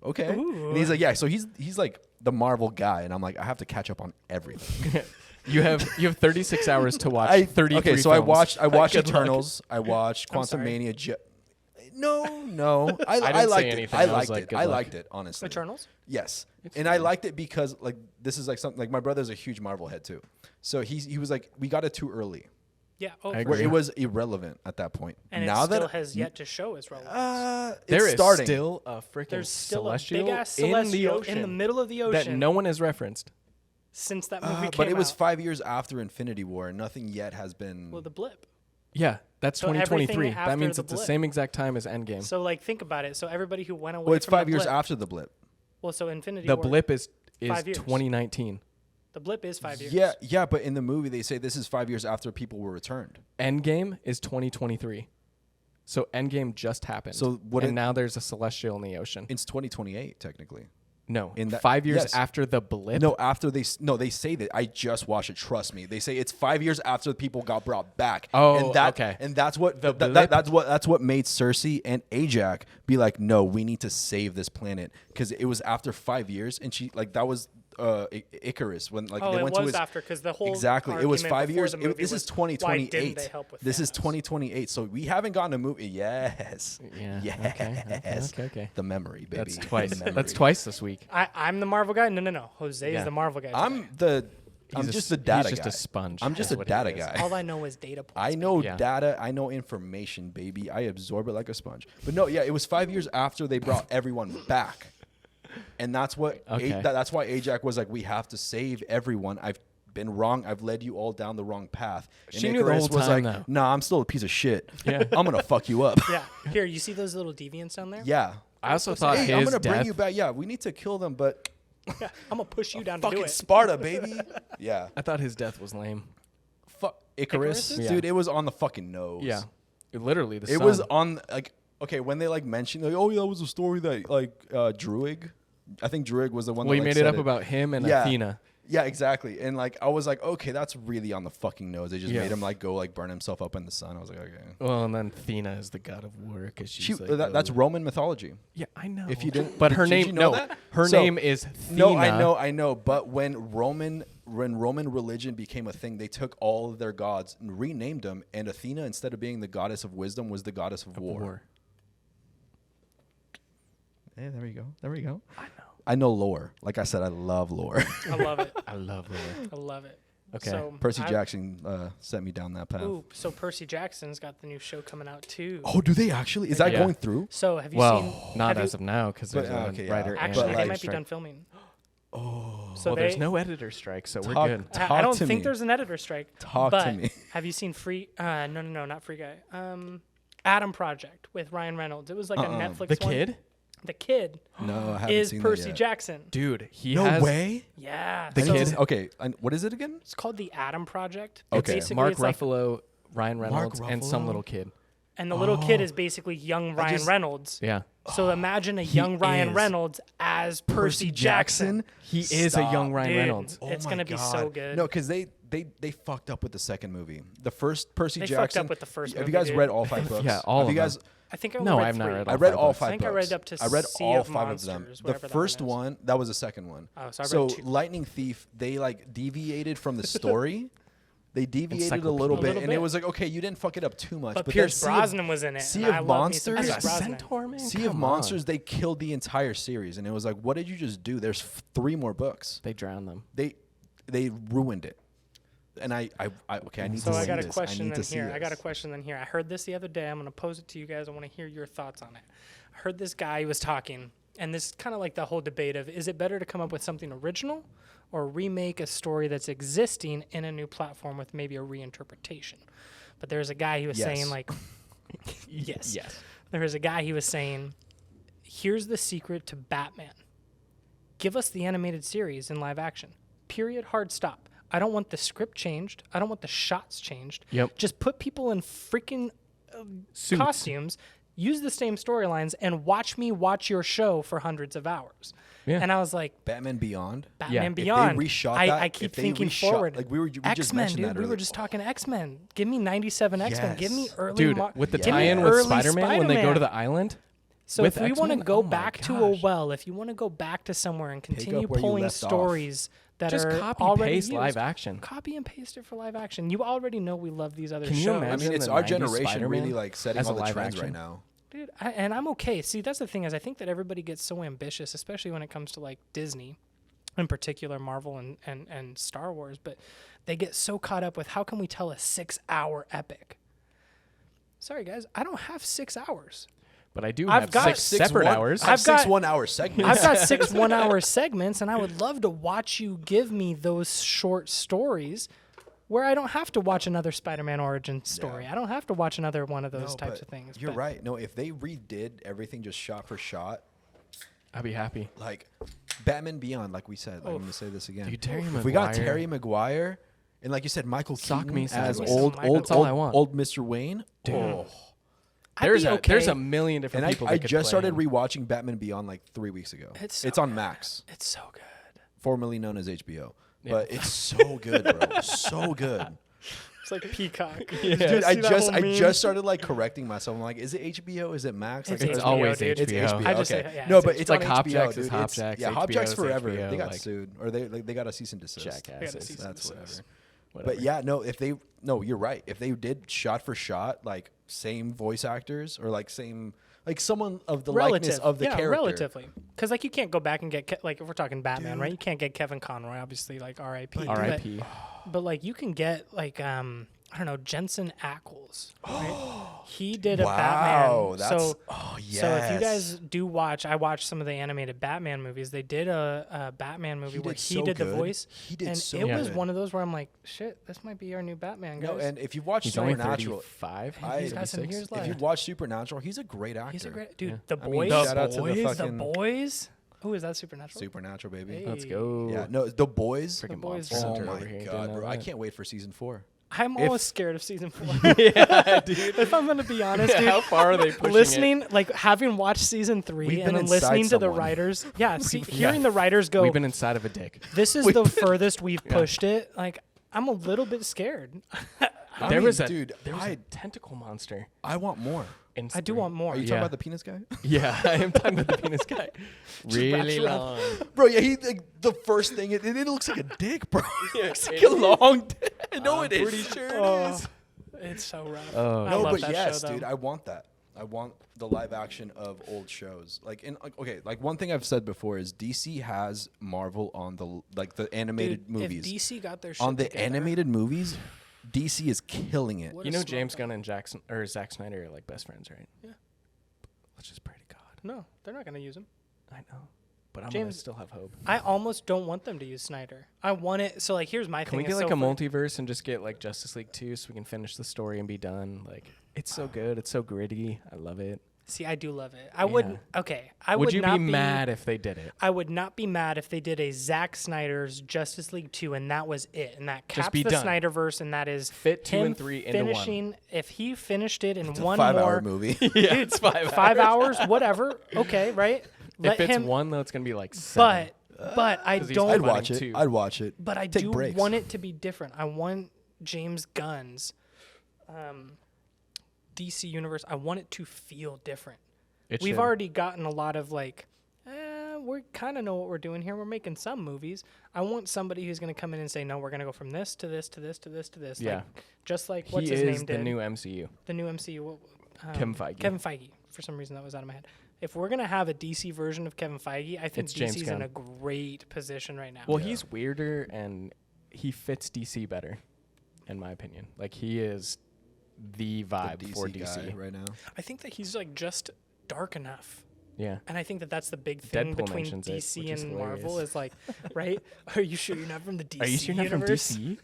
okay. Ooh. And he's like, yeah. So he's like the Marvel guy, and I'm like, I have to catch up on everything. You have 36 hours to watch. 33 okay. So I films. watched Good luck. Eternals. I watched I'm Quantum sorry. Mania. No. I didn't say liked it. anything. I I was liked like, it. good I luck. liked it honestly. Eternals? Yes, and I liked it because like this is like something like my brother's a huge Marvel head too, so he was like we got it too early, Yeah. Oh, I for where agree. it sure. was irrelevant at that point. And now it still that has yet to show its relevance. There it's is starting. still a freaking There's still a celestial, big ass in the celestial ocean in the middle of the that ocean no one has referenced. since that movie came but it was out. 5 years after Infinity War, and nothing yet has been. Well, the blip. Yeah, that's So everything 2023. That after means the it's the blip. same exact time as Endgame. So like think about it. So everybody who went away well, it's from 5 the years blip, after the blip. Well, so Infinity The War. blip is 5 years. 2019. The blip is 5 years. Yeah, but in the movie they say this is 5 years after people were returned. Endgame is 2023. So Endgame just happened. So what and it- now there's a celestial in the ocean. It's 2028 technically. No, in that- 5 years yes. after the blip. No, after they say that. I just watched it. Trust me. They say it's 5 years after the people got brought back. Oh, and that, okay. And that's what The that- blip- that's what made Cersei and Ajax be like, no, we need to save this planet because it was after 5 years, and she like that was Icarus when like Oh, they it went to was his after because the whole exactly. It was argument 5 before years. the movie This was, is why didn't 2028. they help with This is Thanos? 2028. So we haven't gotten a movie. Yes. Yeah, Yes. okay. The memory, baby. That's twice. The memory. That's twice this week. I'm the Marvel guy. No. Jose is Yeah. the Marvel guy. I'm just the he's data just guy. a sponge, I'm just is a what he data is. guy. All I know is data points. I know Yeah. data. I know information, baby. I absorb it like a sponge. But no, yeah, it was 5 years after they brought everyone back, and that's what. Okay. That's why Ajax was like, we have to save everyone. I've been wrong. I've led you all down the wrong path. And She knew the Icarus whole was time, like, though. nah, I'm still a piece of shit. Yeah. I'm gonna fuck you up. Yeah. Here, you see those little deviants down there? Yeah. I also thought Hey, his I'm gonna death. bring you back. Yeah, we need to kill them, but I'm gonna push you down to do fucking it. Sparta, baby. Yeah. I thought his death was lame. Fuck Icarus, Icarus's? dude. It was on the fucking nose. Yeah, literally the It sun. was on like okay when they like mentioned like, oh yeah, that was a story that like Druig. I think Druig was the one. Well, that, you like, made it said up about him and Yeah. Athena. Yeah, exactly. And like I was like, okay, that's really on the fucking nose. They just Yeah. made him like go like burn himself up in the sun. I was like, okay. Well, and then Athena is the god of war because she's like, That's oh. Roman mythology. Yeah, I know. If you didn't, but her did name you know no, that? her So- name is Athena. No, I know. But when Roman religion became a thing, they took all of their gods and renamed them. And Athena, instead of being the goddess of wisdom, was the goddess of war. Hey, there we go. There we go. I know lore. Like I said, I love lore. I love it. I love her. I love it. Okay. So Percy I- Jackson sent me down that path. Ooh, so Percy Jackson's got the new show coming out too. Oh, do they actually? Is that Yeah. going through? So have you Well, seen? not have as you, of now because But, there's a okay, yeah. writer. actually and they like- might be strike. done filming. Oh, So Well, they, there's no editor strike, so we're Talk- good. talk I don't to think me. there's an editor strike. Talk but to me. Have you seen Free? No, not Free Guy. Adam Project with Ryan Reynolds. It was like a Netflix. The one. kid, The kid No, I haven't is seen Percy that yet. Jackson. dude, he No has way. Yeah. The so kid? Okay, and what is it again? It's called the Adam Project. Okay. Basically, Mark it's like- Ruffalo, Ryan Reynolds, and some Ruffalo? little kid. and the little kid is basically young Ryan just- Reynolds. Yeah, So imagine a young Ryan is. Reynolds as Percy Jackson. he is a young Ryan Dude, Reynolds. it's my gonna be so God. good. No, because they fucked up with the second movie. The first Percy They Jackson. fucked up with the first Have movie, you guys dude. read all 5 books? Yeah, all Have of you guys? them. I think I No, read I've not 3. read I all read 5 all books. 5 I think I books. read up to I read Sea all of 5 of them. Monsters, The whatever that first one is. one, that was the second one. Oh, so I read So 2. Lightning Thief, they like deviated from the story. They deviated a little Encyclopedia. bit, and bit. it was like, okay, you didn't fuck it up too much. But then Pierce Sea of- Brosnan was in it. Sea and of I love me some Monsters? Pierce As a Brosnan. centaur, man. Sea of Come Monsters, on. they killed the entire series, and it was like, what did you just do? There's 3 more books. They drown them. They ruined it. and okay, I need So to I see got a this. question I need then to see here. I got a this. question then here. I heard this the other day. I'm going to pose it to you guys. I want to hear your thoughts on it. I heard this guy, he was talking, and this is kind of like the whole debate of, is it better to come up with something original or remake a story that's existing in a new platform with maybe a reinterpretation? But there's a guy, he was saying like, yes. There was a guy, he was saying, here's the secret to Batman. Give us the animated series in live action. Period. Hard stop. I don't want the script changed. I don't want the shots changed. Yep. Just put people in freaking Suits. costumes, use the same storylines, and watch me watch your show for hundreds of hours. Yeah. And I was like, Batman Beyond. Batman If they Beyond. reshot I that, keep if they thinking reshot- forward. like we just X-Men, mentioned dude. that We were earlier. just talking X-Men. Give me 97 X-Men. Give me Yes. early. Dude, with the give me tie-in with early Spider-Man when they go to Spider-Man. the island. So with if we want to X-Men? go Oh my back to a gosh. well, if you want to go back to somewhere and continue up where you pulling left off. stories that Just are copy already paste used, live action. copy and paste it for live action. You already know we love these other Can you shows. I imagine mean, it's the our 90s generation Spider-Man really like setting as a all the live trends action? right now. Dude, and I'm okay. See, that's the thing is I think that everybody gets so ambitious, especially when it comes to like Disney, in particular Marvel and Star Wars, but they get so caught up with how can we tell a 6-hour epic? Sorry guys, I don't have 6 hours. But I do I've have got 6 separate hours. I have I've got- 6 1-hour segments. I've got 6 1-hour segments, and I would love to watch you give me those short stories where I don't have to watch another Spider-Man origin story. I don't have to watch another one of those No, types but of things. You're but right. No, if they redid everything just shot for shot, I'd be happy. like Batman Beyond, like we said, I'm going to say this again. Dude, Terry If we got Maguire. Terry Maguire, and like you said, Michael Sock Keaton me as sideways. old, Michael- old, That's all I old, want. old Mr. Wayne. Oh. I'd There's be a okay. there's a million different And people. I that could just play started him. rewatching Batman Beyond like 3 weeks ago. It's so It's on Max, It's so good. formerly known as HBO. Yeah. But it's so good, bro. So good. It's like Peacock. Dude, I just started like correcting myself. I'm like, is it HBO? Is it Max? Like, It's It's HBO, always dude. It's HBO. HBO. I just okay. say- yeah, no, it's but HBO. it's like on Hop HBO, Jacks dude. is Hop It's- Jacks, Yeah, Hop Jacks HBO is forever. HBO, They got like- sued, or they got a cease and desist. Jackasses. cease and That's whatever. desist. Whatever. But yeah, no, you're right. If they did shot for shot, like same voice actors or like same, like someone of the likeness of the character. relatively. Because like you can't go back and get like if we're talking Batman, right? You can't get Kevin Conroy, obviously, like R.I.P. R.I.P. But like you can get like I don't know, Jensen Ackles. Right? He did a Wow, Batman. that's So yes. so if you guys do watch, I watched some of the animated Batman movies. They did a Batman movie where did he so did the good. voice. He did and so it was good. one of those where I'm like, shit, this might be our new Batman, guys. No, and if you've watched He's only Supernatural, 35. He's got some 36? years if left. you've watched Supernatural, he's a great actor. He's a great dude. Yeah. The I mean, boys, shout out to the the fucking boys. Who is that? Supernatural. Supernatural, baby. Hey. Let's go. Yeah, no, the boys. Freaking boys Monster Oh Hunter my over here. god, Didn't bro! know I that. can't wait for season 4. I'm If- always scared of season 4. Yeah, dude. If I'm gonna be honest, dude. How far are they pushing Listening, like having watched season 3 We've and been then inside listening to the someone. writers, yeah, Yeah. hearing the writers go, We've been inside of a dick. this is the furthest we've pushed it. Like, I'm a little bit scared. I There mean, was a dude. There was I a tentacle monster. want more. In I do three. want more. Are you Yeah. talking about the penis guy? Yeah, I am talking about the penis guy. Really wraps long. Bro, yeah, he like the first thing it looks like a dick, bro. It's like it a long dick. I know it is. pretty sure Oh, it is. it's so rough. Oh. I No, love but that yes, show, though. dude, I want that. I want the live action of old shows. Like okay, like one thing I've said before is DC has Marvel on the animated Dude, movies. If DC got their shit On the together, animated movies, DC is killing it. What You a know small James time. Gunn and Zack Snyder are like best friends, right? Yeah. Let's just pray to God. No, they're not gonna use him. I know, but I'm gonna James- still have hope. I almost don't want them to use Snyder. I want it. So like, here's my Can thing. we get is like so a for- multiverse and just get like Justice League 2 so we can finish the story and be done? Like, it's so good. It's so gritty. I love it. See, I do love it. I wouldn't. Okay, I Would would you not be mad if they did it? I would not be mad if they did a Zack Snyder's Justice League 2 and that was it. And that caps be the done. Snyderverse and that is Fit 2 him and 3 into one. finishing. If he finished it in It's a one 5-hour more movie. Yeah, it's 5 hours, whatever. Okay, right? If it's one though, it's gonna be like 7. But I 'Cause he's don't. I'd Fighting watch it. 2. I'd watch it. But I Take do breaks. want it to be different. I want James Gunn's DC universe. I want it to feel different. We've already gotten a lot of like, we kind of know what we're doing here. We're making some movies. I want somebody who's going to come in and say, no, we're going to go from this to this to this to this to this. Yeah. Like, just like what's He his is name the did. new MCU. The new MCU. Kevin Feige. Kevin Feige. For some reason, that was out of my head. If we're going to have a DC version of Kevin Feige, I think It's James DC's in Gunn. a great position right now. Well, he's weirder and he fits DC better. in my opinion. Like, he is the vibe The for guy DC. right now. I think that he's like just dark enough. Yeah. And I think that that's the big thing Deadpool between mentions it, DC which is and Marvel hilarious. is like, right? Are you sure you're not from the DC Are you sure you're not from universe? DC?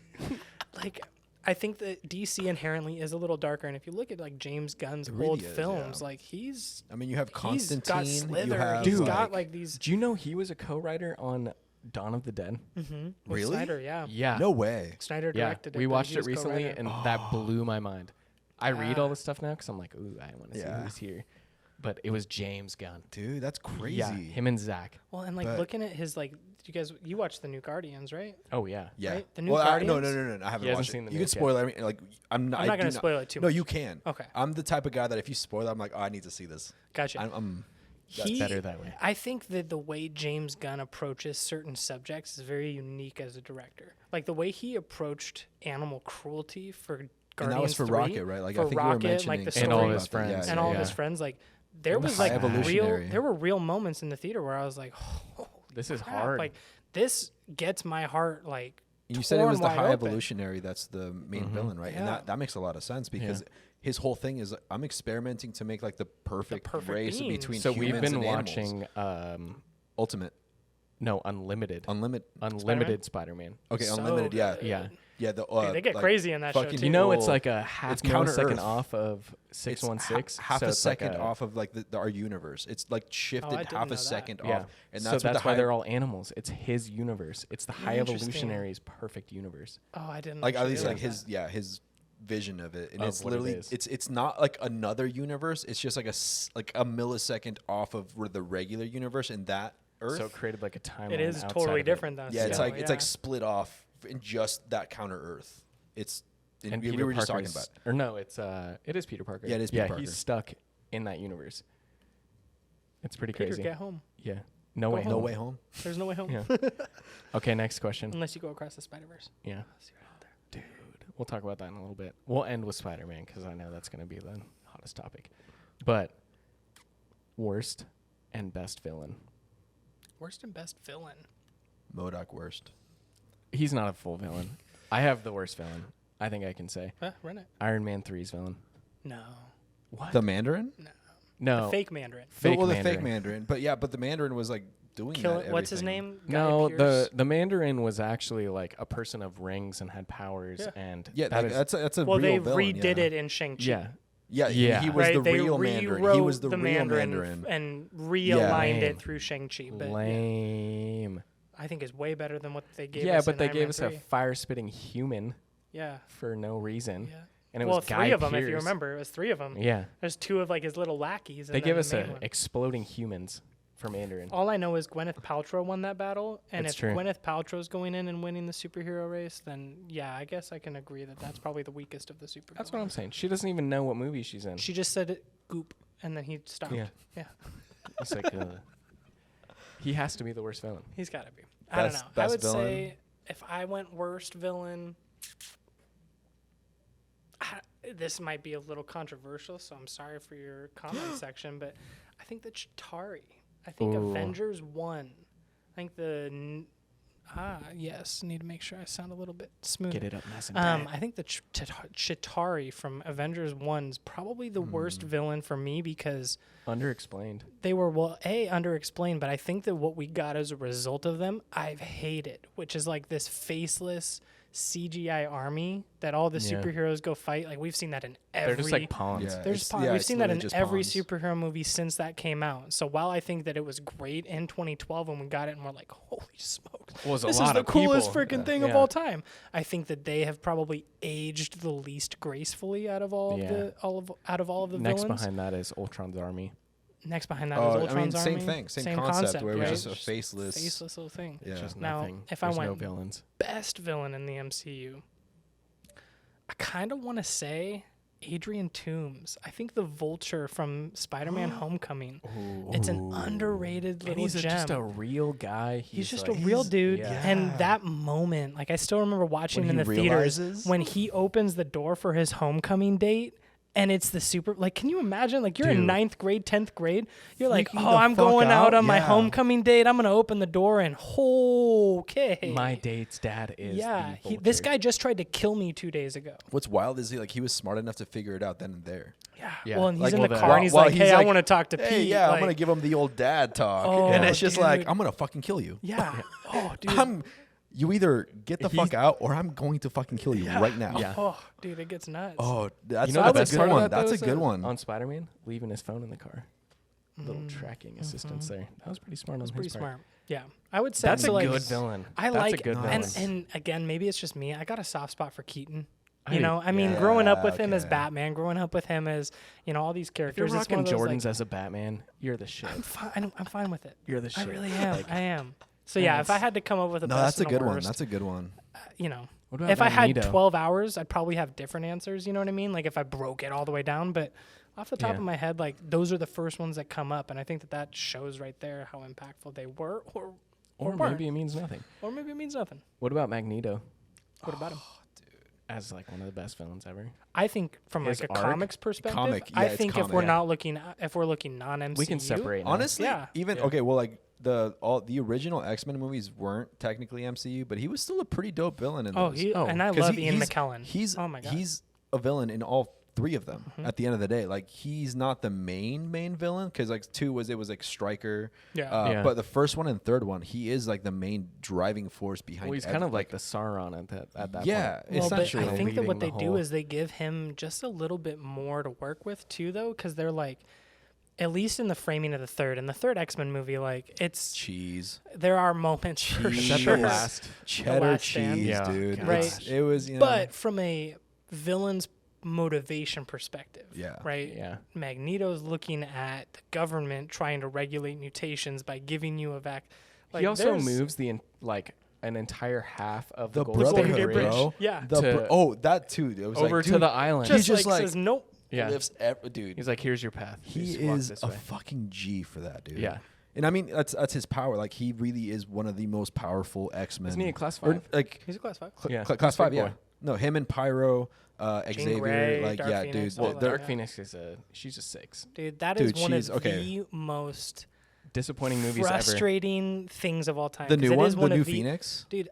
Like, I think that DC inherently is a little darker, and if you look at like James Gunn's It really old is, films, yeah. like he's I mean, you have he's Constantine. got Slither, You have, he's Dude. got like these. Do you know he was a co-writer on Dawn of the Dead? With Really? Snyder, yeah. Yeah. No way. Snyder Yeah. directed it. We but watched he it was recently, co-writer. and that blew my mind. I read Yeah. all this stuff now because I'm like, ooh, I want to see Yeah. who's here. But it was James Gunn. Dude, that's crazy. Yeah, him and Zach. Well, and like But- looking at his like, you watched the new Guardians, right? Oh yeah. Yeah. Right? The new No, Guardians? no. I haven't hasn't watched seen it. the You can news yet. spoil it. I mean, like, I'm not. I'm not I do gonna spoil it too No, much. you can. Okay. I'm the type of guy that if you spoil it, I'm like, oh, I need to see this. Gotcha. I'm That's better that way. I think that the way James Gunn approaches certain subjects is very unique as a director. Like the way he approached animal cruelty for Guardians and that was for 3, Rocket, right? Like for I think Rocket, you were mentioning like the And all story his about that. friends. Yeah, and all yeah. of his friends. Like there It was was like real, evolutionary. there were real moments in the theater where I was like, oh, This is crap. hard. Like this gets my heart like. You said it was the torn wide high open. evolutionary that's the main villain, right? And Yeah. that makes a lot of sense because Yeah. his whole thing is I'm experimenting to make like the perfect race beings. between So humans we've been and animals. watching Ultimate, Unlimited. Unlimited. Spider-Man. Okay, So Unlimited. Yeah, good. Yeah. yeah. The Dude, they get like, crazy in that show fucking too. You know, it's people- like a half it's Counter millisecond Earth. off of It's 616. half so a it's like second off of like our universe. It's like shifted didn't half know a that. second Yeah. off, and so that's, that's what the why high, they're all animals. It's his universe. It's the high Interesting. evolutionary's perfect universe. Oh, I didn't. like at actually least like realize that. his vision of it, and Of it's what it literally is. it's not like another universe. It's just like a millisecond off of where the regular universe and that Earth. So it created like a timeline. It is outside totally of it. different though. yeah, it's so, like it's like split off in just that Counter Earth. It's And we Peter were just talking Parker's- about. Or no, it is Peter Parker. Yeah, it is Peter Yeah, Parker. he's stuck in that universe. It's pretty Peter, crazy. get home. Yeah. No way home. No home. way home. There's no way home Yeah. Okay, next question. unless you go across the Spider Verse. Yeah. Dude, we'll talk about that in a little bit. We'll end with Spider-Man because I know that's going to be the hottest topic. But worst and best villain. Worst and best villain. MODOK worst. He's not a full villain. I have the worst villain. I think I can say Run it. Iron Man 3's villain. No. What? The Mandarin. no. The fake Mandarin. Fake well, the Mandarin. fake Mandarin. But yeah, but the Mandarin was like doing Kill. that. What's his everything. name? Guy No, Pearce? the Mandarin was actually like a person of rings and had powers, Yeah. and Yeah, that like, is- that's a Well, real they villain, redid yeah. it in Shang-Chi. yeah. Yeah, Yeah. he was Right, the they real Mandarin. He rewrote was the real Mandarin. and realigned Lame. it through Shang-Chi. But yeah, Lame. I think it's way better than what they gave Yeah, us. but in they Iron gave Man us 3. a fire-spitting human Yeah. for no reason. Yeah. And it Well, was three Guy of them, if you Pearce. remember. It was three of them. Yeah. There's two of like his little lackeys. They and gave then us the main one. exploding humans for Mandarin. All I know is Gwyneth Paltrow won that battle, and That's if true. Gwyneth Paltrow's going in and winning the superhero race, then yeah, I guess I can agree that that's probably the weakest of the superheroes. That's what I'm saying. She doesn't even know what movie she's in. She just said it, goop, and then he stopped. Yeah. Yeah, It's like, he has to be the worst villain. he's got to be. I don't know. Best- I best would villain? say if I went worst villain, this might be a little controversial, so I'm sorry for your comment section, but I think that Chitauri. I think Ooh. Avengers 1. I think yes, need to make sure I sound a little bit smooth. Get it up nice and I think the Chitauri from Avengers 1 is probably the worst villain for me because underexplained. they were, underexplained, but I think that what we got as a result of them, I've hated, which is like this faceless CGI army that all the Yeah. superheroes go fight. Like we've seen that in every. They're just like pawns. Yeah. There's It's- pawns. yeah, We've it's seen that in literally just every pawns. superhero movie since that came out. So while I think that it was great in 2012 when we got it and we're like, holy smokes, Was a this is lot the of coolest people. freaking thing of Yeah. all time. I think that they have probably aged the least gracefully out of all Yeah. of the all of the Next villains. behind that is Ultron's army. Next behind that is Oh, I Ultron's mean, same army. thing, same concept, where it was right? just a faceless. faceless little thing. Yeah. Just Now, nothing. if I There's no went- villains. Best villain in the MCU. I kind of want to say Adrian Toomes. I think the Vulture from Spider-Man: Homecoming. It's an underrated And little he's gem. just a real guy. He's just like, a real dude, yeah. and that moment, like I still remember watching When in the he theaters realizes? when he opens the door for his homecoming date, and it's the super, like, can you imagine, like, you're in Dude. 9th grade, 10th grade, you're like, Freaking oh, the I'm fuck going out out? on my Yeah. homecoming date, I'm gonna open the door and okay. My date's dad is Yeah, the this vulture. guy just tried to kill me 2 days ago. What's wild is he was smart enough to figure it out then and there. Yeah. Well, and he's Like, in well, the the- car and he's While like, he's hey, I like, want to talk to Pete. Hey, yeah, I'm like, gonna give him the old dad talk, Oh, and it's just like dude. I'm gonna fucking kill you. Yeah. Oh, dude. You either get the fuck out or I'm going to fucking kill you right now. Yeah. Oh, dude, it gets nuts. Oh, that's, You know that's the a best good part of one. that, That's though, a is good that one. on Spider-Man, leaving his phone in the car. Little tracking assistance there. That was pretty smart on his Pretty part. smart. Yeah, I would say That's so, a like, good villain. I That's like a good and villain. and again, maybe it's just me. I got a soft spot for Keaton. I You do. know, I mean, Yeah, growing up with him as okay. Batman, growing up with him as all these If you're characters. It's one rocking of those, Jordans like, as a Batman, you're the shit. I'm fine with it. You're the I shit. really am. Like, I am. So yeah, if I Yes. had to come up with a No, best that's a and a good one. worst, That's a good one. What about if I had Magneto? 12 hours, I'd probably have different answers. You know what I mean? Like if I broke it all the way down, but off the top Yeah. of my head, like those are the first ones that come up, and I think that shows right there how impactful they were, or Or weren't. maybe it means nothing. Or maybe it means nothing. What about Magneto What about him? as like one of the best villains ever? I think from His like a arc? comics perspective, Comic, yeah, I it's think if comic. we're Yeah. not looking, if we're looking non-MCU, We can separate. now. Honestly, Yeah. even Yeah. okay, well, like the original X-Men movies weren't technically MCU, but he was still a pretty dope villain in Oh, those. and I 'Cause love he- Ian he's- McKellen. He's oh my god, he's a villain in all three of them. At the end of the day, like he's not the main villain because like it was like Stryker. yeah. Yeah. But the first one and third one, he is like the main driving force behind. Well, he's kind of like the Sauron at that yeah, point. Well, but essentially. I think that what they leading the do whole- is they give him just a little bit more to work with too, though, because they're like, at least in the framing of the third X-Men movie, like it's cheese, there are moments for Cheese. Is that sure. the last? cheddar Last Stand. cheese, Yeah, dude. gosh. Right. It was, But from a villain's motivation perspective, yeah. right? Yeah. Magneto's looking at the government trying to regulate mutations by giving you a vac. Like, He also there's- moves like an entire half of The the Golden State brotherhood, Bridge bro. Yeah. To- That too. It was over like, to dude, the island. Just, just like, like- says nope. yeah. lifts dude. He's like, here's your path. He Just walk is this a way. fucking G for that, dude. Yeah. And I mean that's his power. Like he really is one of the most powerful X-Men. Isn't he a class Or, 5? like He's a class 5. Yeah, class he's a 5, big yeah. boy. No, him and Pyro, Xavier, Grey, like Dark yeah, Phoenix, dude. all Well, that. Dark Yeah. Phoenix she's a 6. Dude, that is Dude, one of she's- okay. the most Disappointing movies ever. frustrating things of all time. The 'cause new it one, is the one new of the- Phoenix. Dude,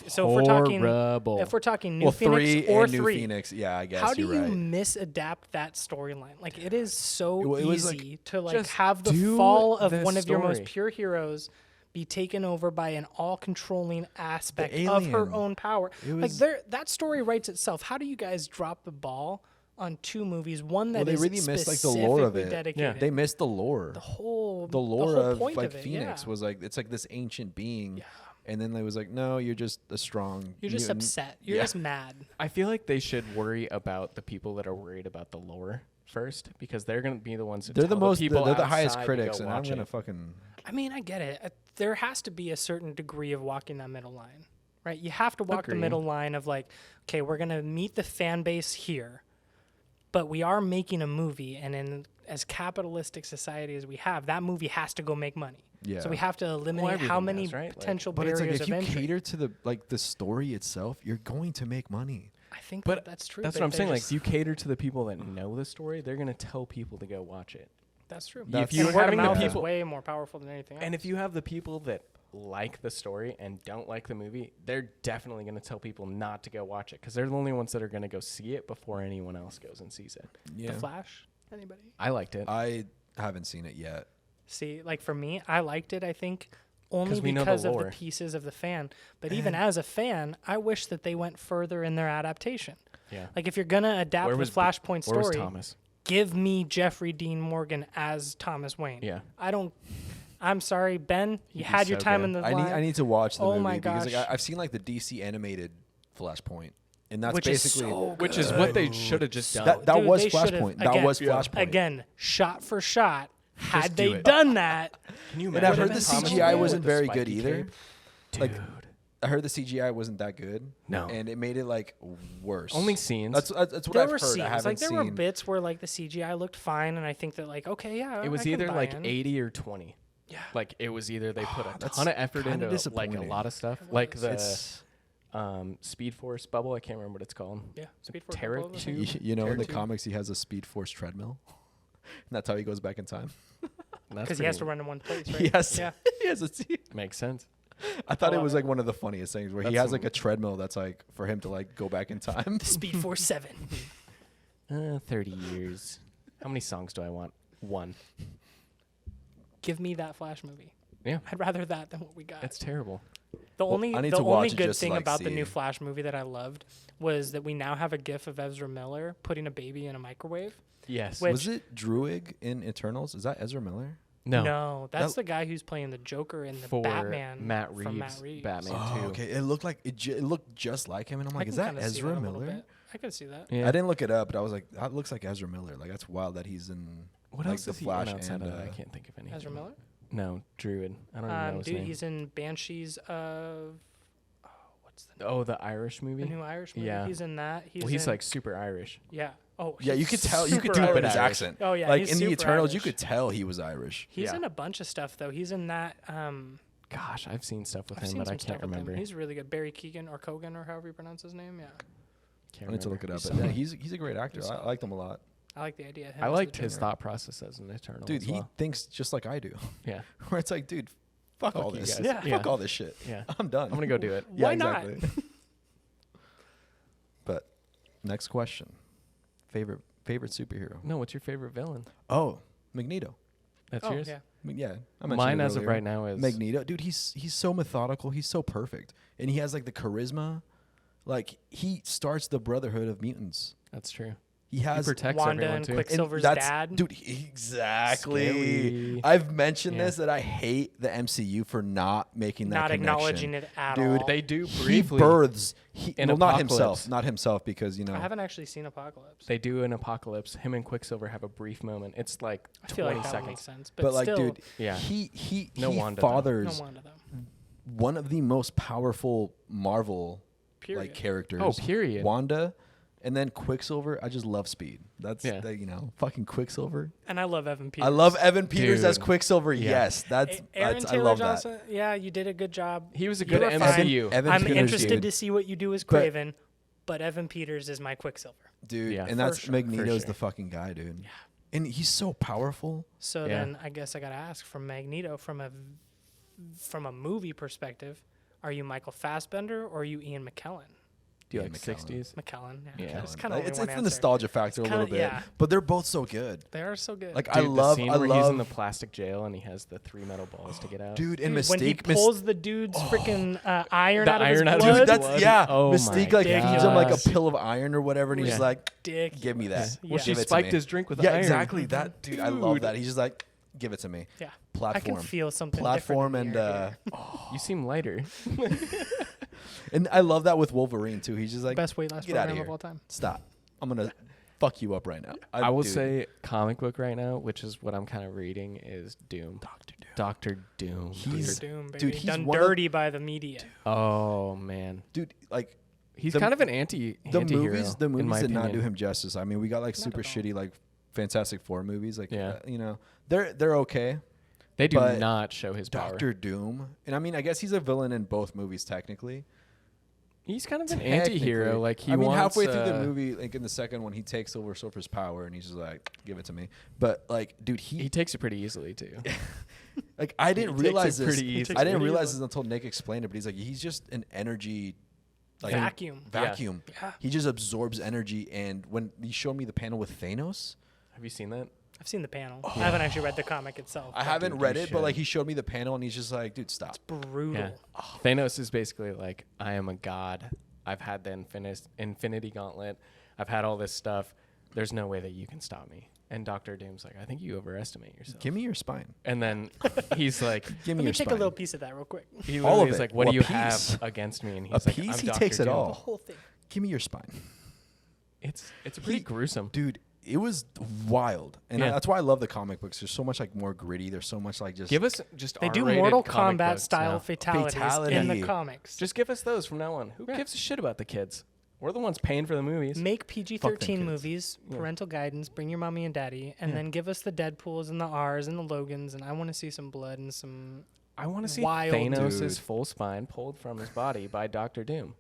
so if we're talking Horrible. New Well, Phoenix 3 or and new 3, Phoenix. Yeah, I guess how do you're you right. misadapt that storyline? Like it is so It was like, easy to like just have the do fall of the one of your most story. pure heroes be taken over by an all-controlling aspect The of her alien. own power. It Like was- that story writes itself. How do you guys drop the ball on 2 movies? One that Well, they is really missed like the lore of specifically it. dedicated. They missed the lore. the whole The of point like of it, Phoenix yeah. was like it's like this ancient being, and then they was like, no, you're just a strong. You're just mutant." upset. You're Yeah. just mad. I feel like they should worry about the people that are worried about the lore first, because they're going to be the ones that They're the tell most. people They're the highest outside to critics, go and I'm watch gonna it. fucking. I mean, I get it. There has to be a certain degree of walking that middle line, right? You have to walk the Agreed. middle line of like, okay, we're gonna meet the fan base here, but we are making a movie, and in as capitalistic society as we have, that movie has to go make money. Yeah. So we have to eliminate how everything many does, right? Like- potential But it's barriers like if you of entry. cater to the story itself, you're going to make money. I think But that's true. That's but what I'm they're saying. Like, just- you cater to the people that know the story, they're going to tell people to go watch it. that's true. If you're And word of having the mouth is people- way more powerful than anything else. And if you have the people that like the story and don't like the movie, they're definitely going to tell people not to go watch it, because they're the only ones that are going to go see it before anyone else goes and sees it. Yeah. The Flash, anybody? I liked it. I haven't seen it yet. See, like for me, I liked it, I think, only 'Cause we know the because of the lore. pieces of the fan. But even as a fan, I wish that they went further in their adaptation. Yeah. Like if you're going to adapt Where the was Flashpoint Where was story, Thomas? give me Jeffrey Dean Morgan as Thomas Wayne. Yeah. I'm sorry, Ben, you be had your so time good. in the I line. need to watch the Oh movie my because gosh. I've seen like the DC animated Flashpoint, and that's Which is basically so Which is what they should have just done. that Dude, was they should've- Flashpoint. That again- was Yeah. Flashpoint. Again, shot for shot. Had do they it. done that, Can you And imagine? I've heard the Thomas CGI Wayne wasn't with the very good spiky either. cape? Like, Dude. I heard the CGI wasn't that good. No. and it made it like worse. Only scenes. That's what there I've were heard. I scenes. haven't Like there seen. were bits where like the CGI looked fine, and I think that like okay, yeah, It was I can either buy like in. 80 or 20. Yeah. Like it was either they put a That's ton of effort kinda into like a disappointing. lot of stuff, like the It's Speed Force bubble. I can't remember what it's called. Yeah, Speed Force. Terra Bubble, two. You know, in the Terra comics, he has a Speed Force treadmill. And that's how he goes back in time. because he has to run in one place, right? Yes. Yeah. He has a Makes sense. I thought it love was it. like one of the funniest things where he That's has like a treadmill that's like for him to like go back in time. Speed Force 7. 30 years. How many songs do I want? One. Give me that Flash movie. Yeah. I'd rather that than what we got. It's terrible. The Well, only I need the to only watch it good just to, thing like, about the see. new Flash movie that I loved was that we now have a GIF of Ezra Miller putting a baby in a microwave. Yes. Which- Was it Druig in Eternals? Is that Ezra Miller? No. That's the guy who's playing the Joker in the For Batman Matt from Reeves. Matt Reeves. Batman Oh, 2. okay. It looked like it looked just like him, and I'm I like, can is that kinda see Ezra that a little Miller? bit. I can see that. Yeah. I didn't look it up, but I was like, that looks like Ezra Miller. Like that's wild that he's in What like else the is Flash he in outside and of that? I can't think of anything. Ezra Miller? No, Druid. I don't even know his Dude, name. he's in Banshees of what's the Oh, the Irish movie? new Irish movie? Yeah. He's in that. He's He's in, like super Irish. yeah. Oh, Yeah, you he's could tell. You could super tell in his Irish. accent. Oh yeah, like he's in the super Eternals, you Irish. could tell he was Irish. He's Yeah. in a bunch of stuff though. He's in that. Gosh, I've seen stuff with I've him, seen but some I stuff can't with remember. him. He's really good. Barry Keoghan or Kogan or however you pronounce his name. Yeah, Can't I need to look remember. it up. He's But yeah, solid. he's a great actor. He's I solid. liked him a lot. I like the idea. Of him I as the liked his Joker. thought process as an Eternal. Dude, as he well. thinks just like I do. Yeah. Where it's like, dude, fuck all you this. guys. Yeah. Yeah. Fuck all this shit. Yeah. I'm done. I'm gonna go do it. Yeah, Why not? exactly. But next question. Favorite superhero? No, what's your favorite villain? Oh, Magneto. That's Oh yours. yeah. I mean, yeah, I mentioned Mine it as of earlier. right now is Magneto. Dude, he's so methodical. He's so perfect, and he has like the charisma. Like he starts the Brotherhood of Mutants. That's true. He He has protects Wanda everyone and too. and Quicksilver's that's- dad. Dude, exactly. Scary. I've mentioned Yeah. this that I hate the MCU for not making that not connection. acknowledging it at Dude, all. They do He briefly. births. in Well, not Apocalypse. himself, because I haven't actually seen Apocalypse. They do in Apocalypse. Him and Quicksilver have a brief moment. It's like I feel 20 like that seconds. makes sense, But like, still, dude, Yeah. he No he Wanda, though. fathers no wonder though. one of the most powerful Marvel Period. like characters. Oh, period. Wanda, and then Quicksilver. I just love Speed. That's Yeah. fucking Quicksilver. And I love Evan Peters. I love Evan Peters as Dude. Quicksilver. Yeah. Yes, that's Aaron I Taylor love Johnson. Yeah, you did a good job. He was a You good were fine. MCU. Evan I'm Peters, interested dude. to see what you do as But- Craven, but Evan Peters is my Quicksilver. Dude, Yeah, and for that's sure, Magneto's for the sure. fucking guy, dude. Yeah, and he's so powerful. So Yeah. then I guess I gotta ask from Magneto, from a movie perspective, are you Michael Fassbender or are you Ian McKellen? Do you Ian like McKellen. 60s? McKellen. Yeah. It's kind of It's the nostalgia factor a Kinda- little bit, yeah. but they're both so good. They are so good. Like Dude, the scene where he's in the love, plastic jail and he has the 3 metal balls to get out. dude, and Dude, when he Mystique. pulls the dude's freaking iron The out of iron his out of blood, his Dude, that's blood. yeah. Oh my Mystique like feeds him like a gosh. pill of iron or whatever, and he's Yeah. just like, ridiculous. "Give me that." Well, she Give it to spiked me. his drink with Yeah, iron. exactly. That dude, I love Dude. that. He's just like, "Give it to me." Yeah, Platform, I can feel something platform, different and in the air You seem lighter. and I love that with Wolverine too. He's just here. like, Best weight loss "Get out program of of here. all time. Stop. I'm gonna fuck you up right now." I will dude, say comic book right now, which is what I'm kind of reading, is Doom. Doctor Doom. Doctor Doom. He's- Doctor Doom, baby. dude, he's Done one of- dirty by the media. Oh man, dude, like he's The- kind of an anti-hero. the in my movies did not do opinion. him justice. I mean, we got like Not super at all. shitty like Fantastic Four movies. Like, Yeah. they're okay. They do but not show his power. Doctor Doom, and I mean, I guess he's a villain in both movies technically. He's kind of an anti-hero. Technically. Like he I mean, wants, halfway through the movie, like in the second one, he takes over Silver's power, and he's just like, "Give it to me." But like, dude, he takes it pretty easily too. like I didn't takes it realize this. pretty easily. I didn't Pretty realize easily. this until Nick explained it. But he's like, he's just an energy, like Vacuum. Vacuum. Yeah. He just absorbs energy. And when he showed me the panel with Thanos, Have you seen that? I've seen the panel. I haven't actually read the comic itself. I haven't dude, read you it, but like should. he showed me the panel, and he's just like, "Dude, stop." Brutal. Yeah. Thanos is basically like, I am a god. I've had the Infinity Gauntlet. I've had all this stuff. There's no way that you can stop me. And Doctor Doom's like, I think you overestimate yourself. Give me your spine. And then he's like, Give me Let me your take spine. a little piece of that real quick. he All literally of is it. like, what Well, do a you have piece. against me? And A he's like, piece? I'm He Dr. takes it Doom. all. The whole thing. Give me your spine, It's a pretty gruesome. dude. It was wild, and Yeah. that's why I love the comic books. There's so much like more gritty. There's so much like just Give us just They do R-rated Mortal comic Kombat books style now. fatalities in Fatality. the comics. Just give us those from now on. Who Yeah. gives a shit about the kids? We're the ones paying for the movies. Make PG-13 kids. movies, Yeah. parental guidance, bring your mommy and daddy, and Yeah. then give us the Deadpools and the R's and the Logans, and I want to see some blood and some. I want to see Wild, Thanos' dude. full spine pulled from his body by Doctor Doom.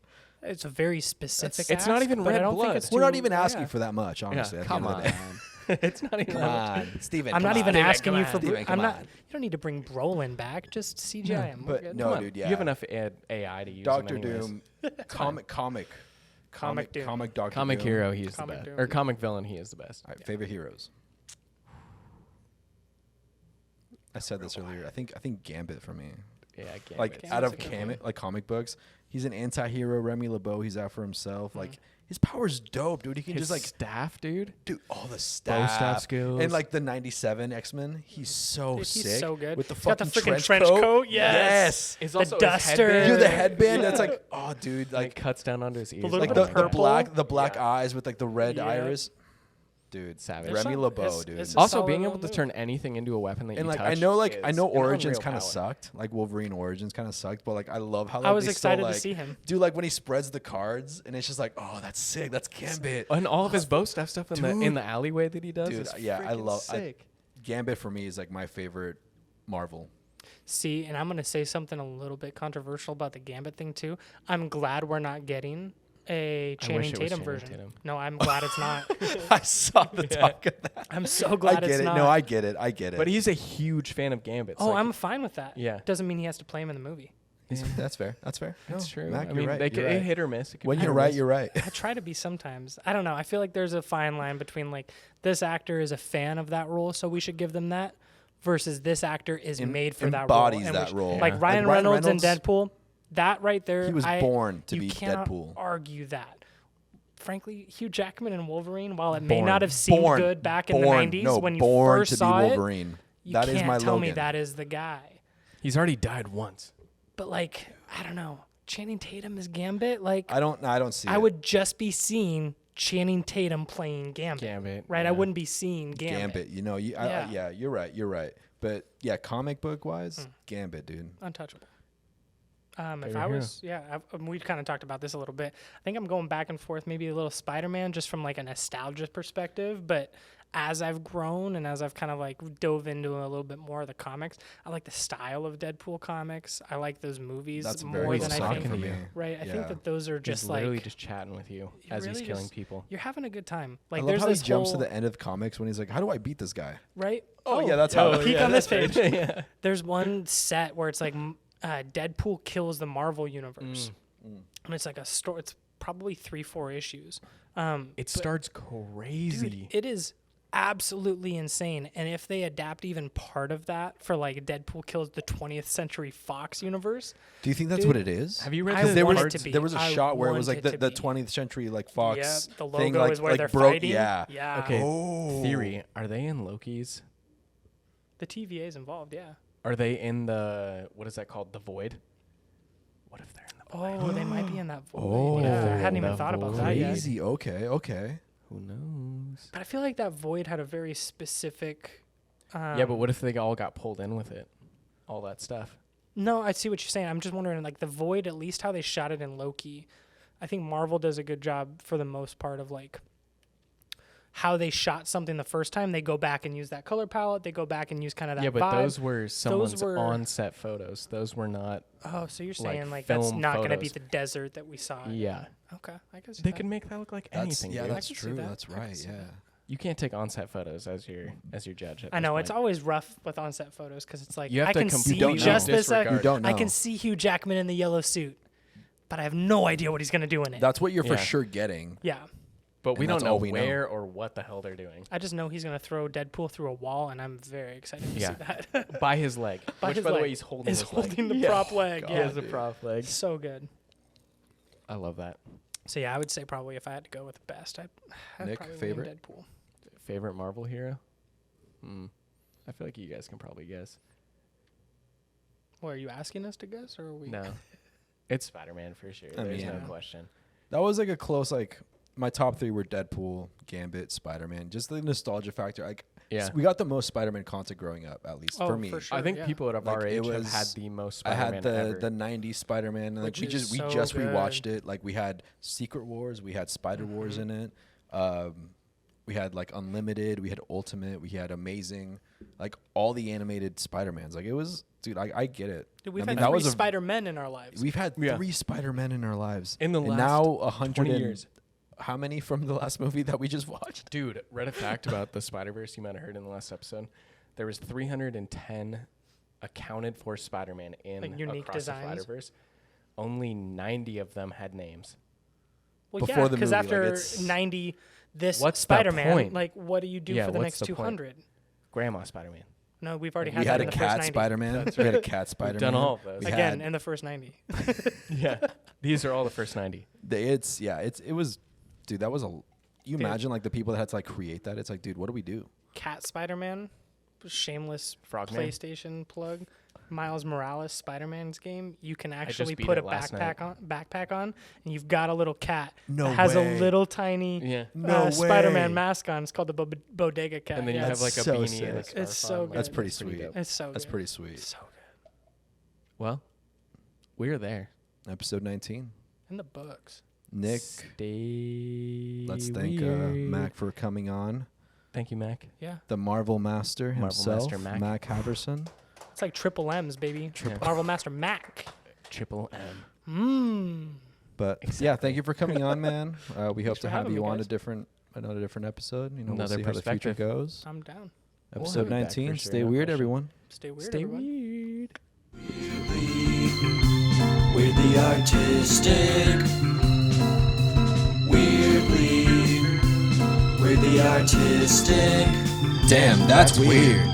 It's a very specific. It's not ask, even but red I don't blood. think it's We're not too- even asking yeah. for that much, honestly. Yeah, at the come end of the on. day. It's not even. Come on, Steven. I'm come not on. even Steven, asking come you on. for. Steven, I'm come not. on. You don't need to bring Brolin back. Just CGI him. We're But good. no, Come on. dude, yeah. You have enough AI to use. Doctor them anyways. Doom, comic Doom. Doctor Comic Doom. hero, he's Comic the best. Doom. Or comic villain, he is the best. All right, favorite heroes. I said this earlier. I think Gambit for me. Yeah, Gambit. Like Gambit's out of a good one. comic books, he's an anti-hero. Remy LeBeau, he's out for himself. Like his power's dope, dude. He can his just like staff, dude. do all the stuff. staff skills. And like the '97 X-Men, he's so Dude, sick. he's so good. with the He's got the fucking freaking trench coat. Yes. It's The also his duster. headband. Dude, the headband. That's like, oh, dude, Like like cuts down onto his ears. little like bit the, of the purple. black Yeah. eyes with like the red Yeah. iris. Dude, Savage. There's Remy some- LeBeau, it's- dude. it's a Also, solid being able little to move. turn anything into a weapon that And you like touch I know is I know an Origins unreal kind of power. sucked. Like Wolverine Origins kind of sucked, but like I love how like, I was they excited still, to like, see him. Dude, like when he spreads the cards and it's just like, oh, that's sick. That's Gambit. And all of his bow staff stuff in Dude. the alleyway that he does Dude, is yeah, I freaking love sick. Gambit for me is like my favorite Marvel. See, and I'm gonna say something a little bit controversial about the Gambit thing too. I'm glad we're not getting a I Channing wish it was Tatum Channing version. Tatum. No, I'm glad it's not. I saw the talk of that. I'm so I glad get it's it. not. No, I get it. I get it. But he's a huge fan of Gambit. Oh, I'm fine with that. Yeah. Doesn't mean he has to play him in the movie. That's fair. That's fair. That's No, true. Mac, I you're mean, right. they You're could right. hit or miss. It could When be hit you're or right, miss. you're right. I try to be sometimes. I don't know. I feel like there's a fine line between like this actor is a fan of that role, so we should give them that, versus this actor is made for that role. Embodies and that role. Like Yeah. Ryan Like Ryan Reynolds in Reynolds, Deadpool, that right there. He was born to you be cannot Deadpool. argue that. Frankly, Hugh Jackman and Wolverine, while it may Born. not have seemed Born. good back in the Born. 90s No, when you born first to be saw it, Wolverine. you That can't is my tell me Logan. that is the guy. He's already died once. But like, I don't know. Channing Tatum is Gambit. Like, I don't see I it. would just be seeing Channing Tatum playing Gambit. Gambit, Right? I yeah. wouldn't be seeing Gambit. Gambit. You know, Yeah. yeah, you're right. You're right. But yeah, comic book wise, Gambit, dude. Untouchable. If Favorite I hero? was, we kind of talked about this a little bit. I think I'm going back and forth, maybe a little Spider-Man, just from like a nostalgia perspective. But as I've grown and as I've kind of like dove into a little bit more of the comics, I like the style of Deadpool comics. I like those movies That's more very than I talking think. to you. Right. I Yeah. think that those are Just just literally like just chatting with you you as he's really killing just- people. You're having a good time. I Like love there's how he this jumps to whole- the end of comics when he's like, "How do I beat this guy?" right. Oh, yeah, that's how- Peek on this page. yeah. There's one set where it's like Deadpool kills the Marvel universe, and it's like a story. It's probably 3-4 issues. It starts crazy. Dude, it is absolutely insane. And if they adapt even part of that for like Deadpool kills the 20th Century Fox universe, Do you think that's Dude, what it is? Have you read I the Because there want was it to be. there was a I shot where it was want like it to the be. 20th century like Fox yeah, the logo thing like, is where like they're broke. fighting. Yeah. Yeah. Okay. Oh. Theory: are they in Loki's? The TVA is involved. Yeah. Are they in the what is that called? The Void? What if they're in the Void? Oh, they might be in that void. Oh. Yeah, I hadn't even The thought about that yet. Crazy. Okay. Okay. Who knows? But I feel like that void had a very specific. Yeah, but what if they all got pulled in with it? All that stuff. No, I see what you're saying. I'm just wondering, like the void, at least how they shot it in Loki. I think Marvel does a good job for the most part of like how they shot something the first time. They go back and use that color palette. They go back and use kind of that Yeah, but vibe. those were someone's were- on-set photos. Those were not. Oh, so you're like saying like that's film not going to be photos. the desert that we saw. Yeah, Okay, I guess they could make that look like That's anything. yeah. dude. That's can see true. that. That's I can right. see Yeah. that. You can't take on-set photos as your judge. At I this know point. it's always rough with on-set photos because it's like You have I to can see completely just this. disregard- You don't know. I can see Hugh Jackman in the yellow suit, but I have no idea what he's going to do in it. That's what you're for Yeah. sure getting. Yeah. but we and don't that's know all we know. where or what the hell they're doing. I just know he's going to throw Deadpool through a wall, and I'm very excited to Yeah. see that. By his leg, By which his by the way leg. he's holding. He's his leg. holding the prop leg. He Yeah. has a prop leg. So good. I love that. So yeah, I would say probably if I had to go with the best, I'd Nick, probably favorite? lean Deadpool. Favorite Marvel hero? I feel like you guys can probably guess. Well, are you asking us to guess, or are we? No, it's Spider-Man for sure. I There's mean, no yeah. question. That was like a close like. My top three were Deadpool, Gambit, Spider-Man. Just the nostalgia factor. Like, Yeah. we got the most Spider-Man content growing up, at least Oh, for me. for sure. I think yeah. people at Like, our it age have was- had the most I Spider-Man had the ever. the '90s Spider-Man, and like Which we is just so rewatched good. it. Like we had Secret Wars, we had Spider Wars in it. We had like Unlimited, we had Ultimate, we had Amazing, like all the animated Spider-Mans. Like it was dude, I get it. Dude, we've I mean, had that 3 was a- Spider-Men in our lives. We've had Yeah. 3 Spider-Men in our lives. In the and last now 100 20 and- years. How many from the last movie that we just watched? Dude, read a fact about the Spider-Verse you might have heard in the last episode. There was 310 accounted for Spider-Man in Like unique across designs? the Spider-Verse. Only 90 of them had names. Well, Before yeah, the because movie, like, after it's- 90, this What's the Spider-Man, point? like, what do you do Yeah, for the what's next the point? 200? Grandma Spider-Man. No, we've already We had had that a in the first cat 90. Spider-Man. That's We had a right. cat We've Spider-Man. done all of those. We Again, had- in the first 90. Yeah. These are all the first 90. It was, dude. That was a. You Dude. imagine like the people that had to like create that. It's like, dude, what do we do? Cat Spider-Man, shameless Frogman. PlayStation plug. Miles Morales Spider-Man's game. You can just actually beat put a it last backpack on, and you've got a little cat No that has way. a little tiny Yeah. No Spider-Man way. mask on. It's called the Bodega Cat. And then you Yeah, have like a so beanie and a sick. scarf It's so on. good. That's pretty It's sweet. dope. it's so That's good. pretty sweet. So good. Well, we're there. Episode 19. In the books. Nick, Stay let's thank weird. Mac for coming on. Thank you, Mac. Yeah. The Marvel Master Marvel himself, Master Mac. Mac Haverson. It's like triple M's, baby. Triple- Marvel Master Mac. Triple M. Mmm. But yeah, thank you for coming on, man. We hope for to have having you me, on guys. another different episode. You know, Another we'll see how the future perspective. goes. I'm down. We'll Episode have you back 19. for sure, Stay no weird, question. everyone. Stay weird, Stay everyone. weird. We're the artistic. Weirdly, we're the artistic. Damn, that's weird.